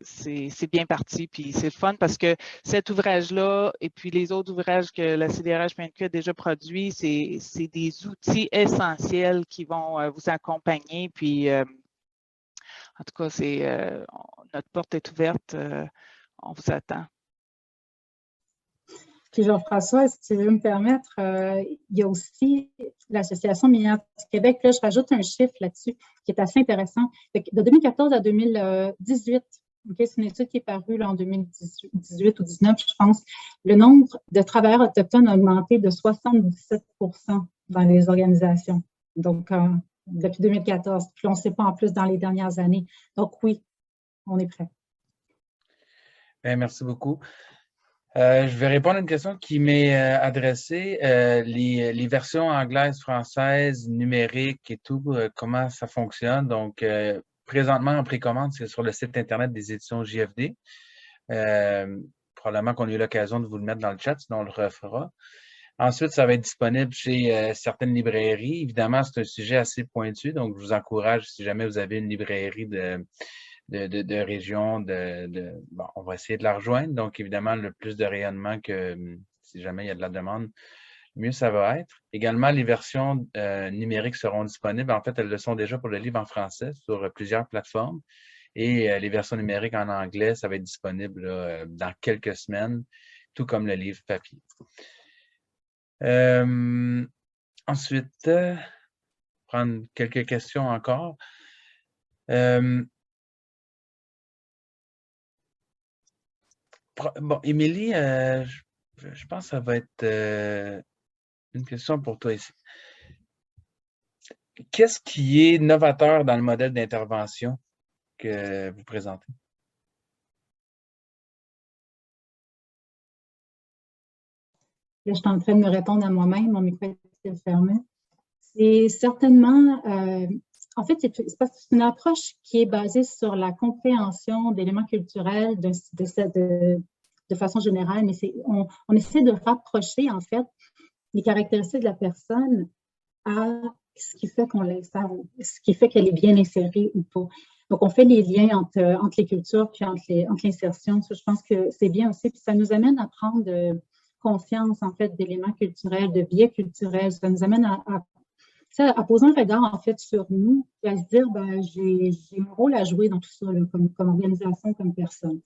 c'est bien parti, puis c'est le fun parce que cet ouvrage-là et puis les autres ouvrages que la CDRH-PNQ a déjà produits, c'est des outils essentiels qui vont vous accompagner. Puis, en tout cas, notre porte est ouverte. On vous attend. Puis Jean-François, si tu veux me permettre, il y a aussi l'Association minière du Québec. Là, je rajoute un chiffre là-dessus qui est assez intéressant. De 2014 à 2018, c'est une étude qui est parue là, en 2018 ou 2019, je pense, le nombre de travailleurs autochtones a augmenté de 77 dans les organisations. Donc, depuis 2014. Puis on ne sait pas en plus dans les dernières années. Donc oui, on est prêt. Bien, merci beaucoup. Je vais répondre à une question qui m'est adressée. Les versions anglaises, françaises, numériques et tout, comment ça fonctionne. Donc, présentement, en précommande, c'est sur le site Internet des éditions JFD. Probablement qu'on a eu l'occasion de vous le mettre dans le chat, sinon on le refera. Ensuite, ça va être disponible chez certaines librairies. Évidemment, c'est un sujet assez pointu, donc je vous encourage, si jamais vous avez une librairie de région, bon, on va essayer de la rejoindre. Donc, évidemment, le plus de rayonnement que si jamais il y a de la demande, mieux ça va être. Également, les versions numériques seront disponibles. En fait, elles le sont déjà pour le livre en français sur plusieurs plateformes. Et les versions numériques en anglais, ça va être disponible là, dans quelques semaines, tout comme le livre papier. Ensuite, prendre quelques questions encore. Bon, Émilie, je pense que ça va être une question pour toi ici. Qu'est-ce qui est novateur dans le modèle d'intervention que vous présentez? Là, je suis en train de me répondre à moi-même, mon micro est fermé. C'est certainement, en fait, c'est une approche qui est basée sur la compréhension d'éléments culturels de façon générale, mais on essaie de rapprocher, en fait, les caractéristiques de la personne à ce qui fait qu'on l'insère, ce qui fait qu'elle est bien insérée ou pas. Donc, on fait les liens entre les cultures puis entre l'insertion. Je pense que c'est bien aussi. Puis ça nous amène à prendre conscience, en fait, d'éléments culturels, de biais culturels. Ça nous amène à poser un regard, en fait, sur nous et à se dire, ben, j'ai un rôle à jouer dans tout ça, là, comme organisation, comme personne.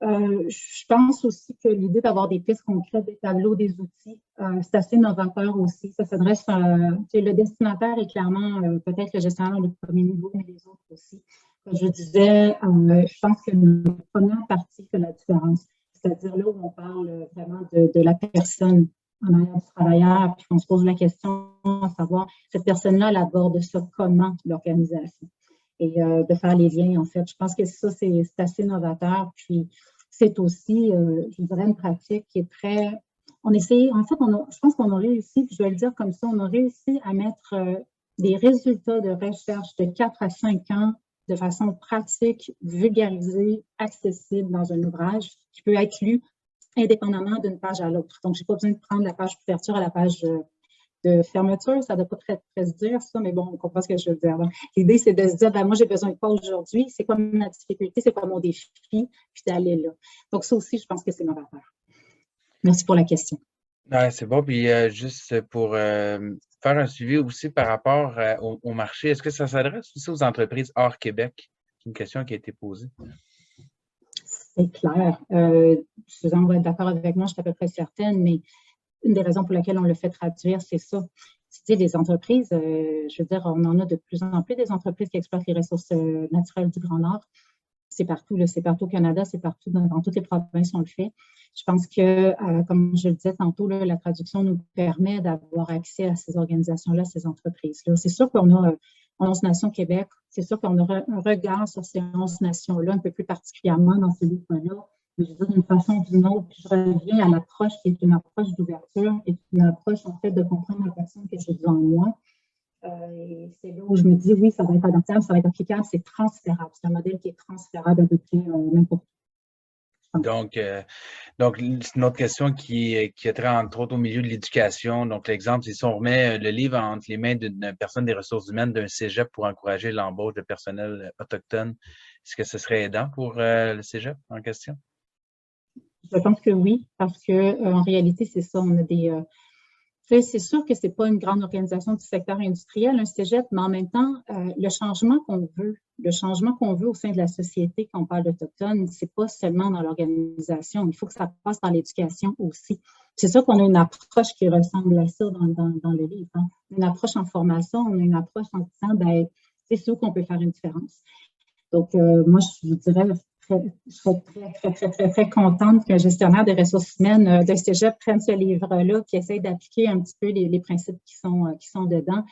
Je pense aussi que l'idée d'avoir des pistes concrètes, des tableaux, des outils, c'est assez novateur aussi. Ça s'adresse le destinataire est clairement peut-être le gestionnaire de premier niveau, mais les autres aussi. Comme je disais, je pense que la première partie fait la différence. C'est-à-dire là où on parle vraiment de la personne en arrière du travailleur, puis qu'on se pose la question à savoir, cette personne-là, elle aborde ça comment, l'organisation? Et de faire les liens, en fait. Je pense que ça, c'est assez novateur. Puis, c'est aussi, je dirais, une pratique qui est très... On essaie, en fait, je pense qu'on a réussi, puis je vais le dire comme ça, on a réussi à mettre des résultats de recherche de 4 à 5 ans de façon pratique, vulgarisée, accessible dans un ouvrage qui peut être lu indépendamment d'une page à l'autre. Donc, je n'ai pas besoin de prendre la page d'ouverture à la page de fermeture. Ça ne doit pas très se dire, ça, mais bon, on comprend ce que je veux dire. L'idée, c'est de se dire, ben, moi, j'ai besoin de quoi aujourd'hui? C'est quoi ma difficulté? C'est quoi mon défi? Puis d'aller là. Donc, ça aussi, je pense que c'est novateur. Merci pour la question. Ouais, c'est bon. Puis, juste pour faire un suivi aussi par rapport au marché, est-ce que ça s'adresse aussi aux entreprises hors Québec? C'est une question qui a été posée. C'est clair. Suzanne va être d'accord avec moi, je suis à peu près certaine, mais une des raisons pour lesquelles on le fait traduire, c'est ça. Tu sais, les entreprises, je veux dire, on en a de plus en plus des entreprises qui exploitent les ressources naturelles du Grand Nord. C'est partout, là, c'est partout au Canada, c'est partout dans toutes les provinces, on le fait. Je pense que, comme je le disais tantôt, là, la traduction nous permet d'avoir accès à ces organisations-là, ces entreprises-là. C'est sûr qu'on a 11 Nations Québec, c'est sûr qu'on aura un regard sur ces 11 nations-là, un peu plus particulièrement dans ces livres-là, je veux dire, d'une façon ou d'une autre. Puis je reviens à l'approche qui est une approche d'ouverture, qui est une approche, en fait, de comprendre la personne que j'ai devant moi. Et c'est là où je me dis, oui, ça va être adaptable, ça va être applicable, c'est transférable. C'est un modèle qui est transférable à peu près n'importe où. Donc, c'est une autre question qui a trait entre autres au milieu de l'éducation. Donc, l'exemple, c'est si on remet le livre entre les mains d'une personne des ressources humaines d'un cégep pour encourager l'embauche de personnel autochtone, est-ce que ce serait aidant pour le cégep en question? Je pense que oui, parce que en réalité, c'est ça, on a des... c'est sûr que ce n'est pas une grande organisation du secteur industriel, un cégep, mais en même temps, le changement qu'on veut au sein de la société quand on parle d'Autochtones, ce n'est pas seulement dans l'organisation, il faut que ça passe dans l'éducation aussi. C'est sûr qu'on a une approche qui ressemble à ça dans le livre. Hein. Une approche en formation, on a une approche en disant, ben, c'est sûr qu'on peut faire une différence. Donc, moi, je dirais, je serais très contente qu'un gestionnaire des ressources humaines de cégep prenne ce livre-là, qui essaye d'appliquer un petit peu les principes qui sont dedans.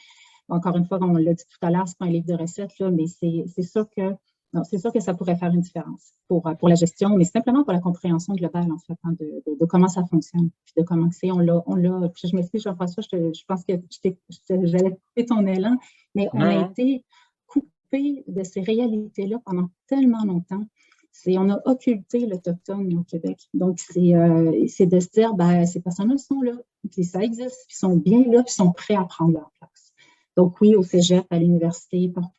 Encore une fois, comme on l'a dit tout à l'heure, ce n'est pas un livre de recettes, là, mais c'est sûr que ça pourrait faire une différence pour la gestion, mais simplement pour la compréhension globale, en fait, hein, de comment ça fonctionne, puis de comment c'est. On l'a, je m'excuse, Jean-François, je pense que j'allais couper ton élan, mais on a été coupé de ces réalités-là pendant tellement longtemps. On a occulté l'Autochtone au Québec. Donc, c'est de se dire, ben, ces personnes-là sont là, puis ça existe, puis ils sont bien là, puis ils sont prêts à prendre leur place. Donc, oui, au cégep, à l'université, partout.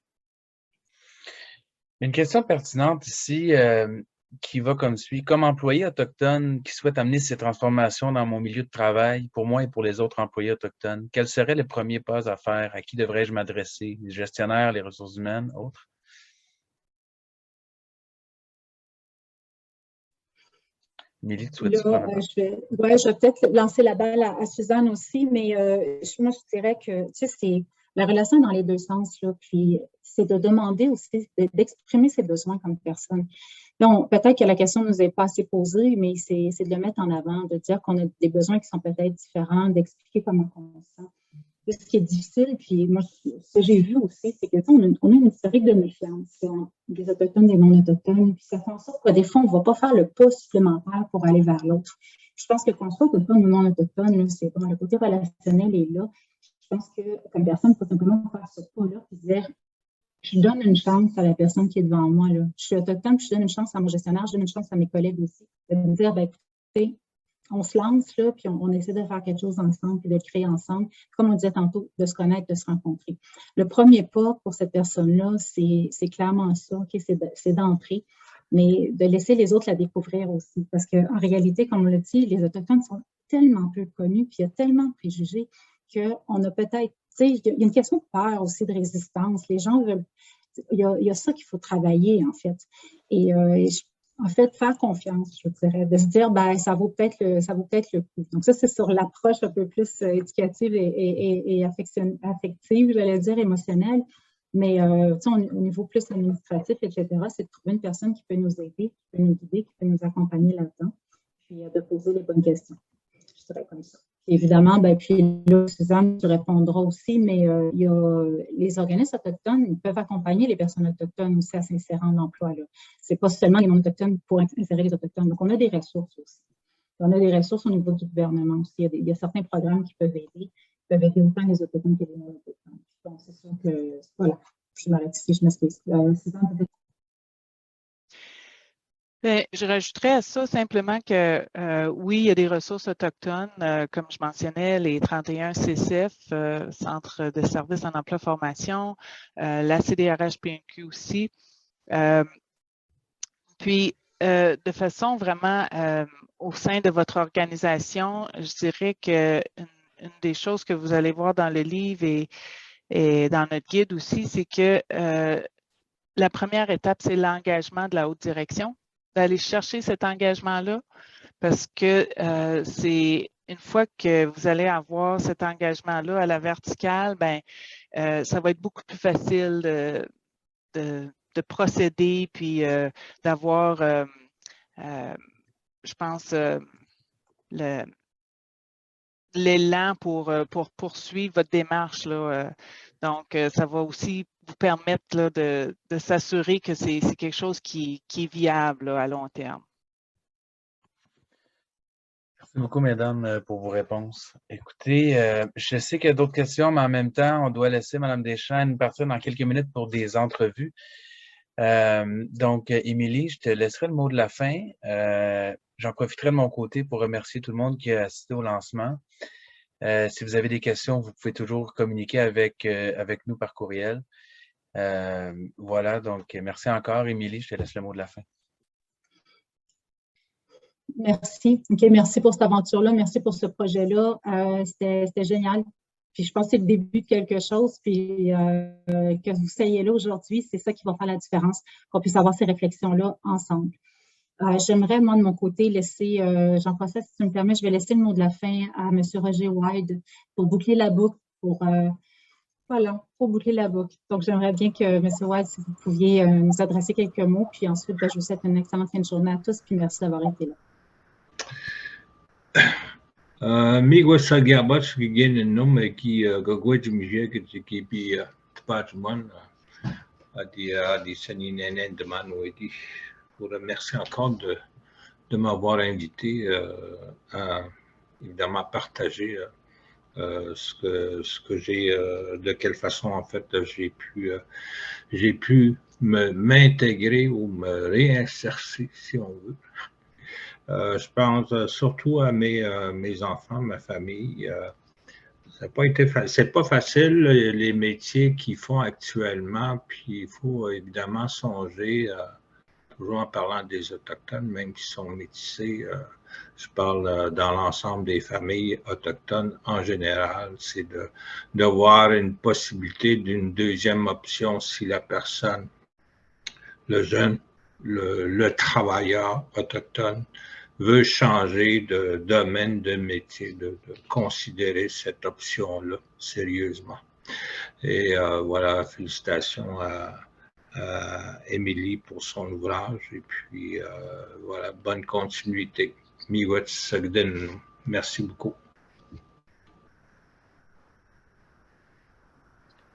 Une question pertinente ici qui va comme suit. Comme employé autochtone qui souhaite amener ces transformations dans mon milieu de travail, pour moi et pour les autres employés autochtones, quels seraient les premiers pas à faire? À qui devrais-je m'adresser? Les gestionnaires, les ressources humaines, autres? Émilie, tu souhaites prendre la parole? Je vais peut-être lancer la balle à Suzanne aussi, mais moi, je dirais que c'est la relation dans les deux sens, là, puis c'est de demander aussi, d'exprimer ses besoins comme personne. Peut-être que la question ne nous est pas assez posée, mais c'est de le mettre en avant, de dire qu'on a des besoins qui sont peut-être différents, d'expliquer comment on se sent. Ce qui est difficile, puis moi, ce que j'ai vu aussi, c'est qu'on a une historique de méfiance entre les Autochtones et les non-Autochtones, puis ça fait en sorte que des fois, on ne va pas faire le pas supplémentaire pour aller vers l'autre. Je pense que qu'on soit Autochtone ou non-Autochtone, c'est bon, le côté relationnel est là. Je pense que, comme personne, il faut simplement faire ce pas-là, puis dire, je donne une chance à la personne qui est devant moi, là. Je suis Autochtone, puis je donne une chance à mon gestionnaire, je donne une chance à mes collègues aussi. De me dire, ben, écoutez, on se lance, là, puis on essaie de faire quelque chose ensemble, puis de créer ensemble. Comme on disait tantôt, de se connaître, de se rencontrer. Le premier pas pour cette personne-là, c'est clairement ça, okay, c'est d'entrer, mais de laisser les autres la découvrir aussi. Parce qu'en réalité, comme on l'a dit, les Autochtones sont tellement peu connus, puis il y a tellement de préjugés qu'on a peut-être, tu sais, il y a une question de peur aussi, de résistance. Les gens veulent, il y a ça qu'il faut travailler, en fait. Et en fait, faire confiance, je dirais, de se dire, ben, ça vaut peut-être le coup. Donc, ça, c'est sur l'approche un peu plus éducative et affective, j'allais dire, émotionnelle. Mais, au niveau plus administratif, etc., c'est de trouver une personne qui peut nous aider, qui peut nous guider, qui peut nous accompagner là-dedans, puis de poser les bonnes questions. Je dirais comme ça. Évidemment, ben, puis là, Suzanne, tu répondras aussi, mais il y a les organismes autochtones, ils peuvent accompagner les personnes autochtones aussi à s'insérer en emploi. Ce n'est pas seulement les non-autochtones pour insérer les autochtones. Donc, on a des ressources aussi. On a des ressources au niveau du gouvernement aussi. Il y a certains programmes qui peuvent aider autant les autochtones que les non-autochtones. Donc, c'est sûr que, voilà, je m'arrête ici, je m'excuse. Suzanne, peut-être. Bien, je rajouterais à ça simplement que oui, il y a des ressources autochtones, comme je mentionnais, les 31 CCF, Centre de services en emploi-formation, la CDRH-PNQ aussi. Puis, de façon vraiment au sein de votre organisation, je dirais que une des choses que vous allez voir dans le livre et dans notre guide aussi, c'est que la première étape, c'est l'engagement de la haute direction, d'aller chercher cet engagement-là, parce que c'est une fois que vous allez avoir cet engagement-là à la verticale, ben, ça va être beaucoup plus facile de procéder, puis d'avoir, je pense, l'élan pour poursuivre votre démarche, là. Donc, ça va aussi vous permettre là, de s'assurer que c'est quelque chose qui est viable là, à long terme. Merci beaucoup, mesdames, pour vos réponses. Écoutez, je sais qu'il y a d'autres questions, mais en même temps, on doit laisser Mme Deschênes partir dans quelques minutes pour des entrevues. Donc, Émilie, je te laisserai le mot de la fin. J'en profiterai de mon côté pour remercier tout le monde qui a assisté au lancement. Si vous avez des questions, vous pouvez toujours communiquer avec nous par courriel. Voilà, donc merci encore, Émilie. Je te laisse le mot de la fin. Merci. OK, merci pour cette aventure-là. Merci pour ce projet-là. C'était génial. Puis je pense que c'est le début de quelque chose. Puis que vous soyez là aujourd'hui, c'est ça qui va faire la différence, qu'on puisse avoir ces réflexions-là ensemble. J'aimerais, moi, de mon côté, laisser, Jean-François, si tu me permets, je vais laisser le mot de la fin à M. Roger Wilde pour boucler la boucle, voilà, pour boucler la boucle. Donc, j'aimerais bien que, M. Wilde, si vous pouviez nous adresser quelques mots, puis ensuite, je vous souhaite une excellente fin de journée à tous, puis merci d'avoir été là. Migo Sagiabat, qui gagne un nom qui gagouille du musée, qui puis Tpachman, a dit Saninenen de Manouedi. Je vous remercie encore de m'avoir invité à évidemment partager ce que j'ai, de quelle façon en fait j'ai pu m'intégrer ou me réinsérer, si on veut. Je pense surtout à mes enfants, ma famille. C'est pas facile les métiers qu'ils font actuellement, puis il faut évidemment songer, toujours en parlant des Autochtones, même s'ils sont métissés, je parle dans l'ensemble des familles autochtones en général, c'est de voir une possibilité d'une deuxième option si la personne, le jeune, le travailleur autochtone veut changer de domaine de métier, de considérer cette option-là sérieusement. Et voilà, félicitations à Émilie pour son ouvrage. Et puis, voilà, bonne continuité. Miwet Sagden, merci beaucoup.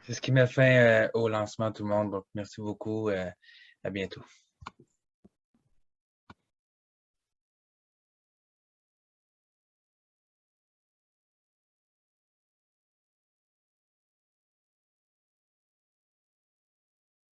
C'est ce qui met fin au lancement, tout le monde. Donc, merci beaucoup. À bientôt.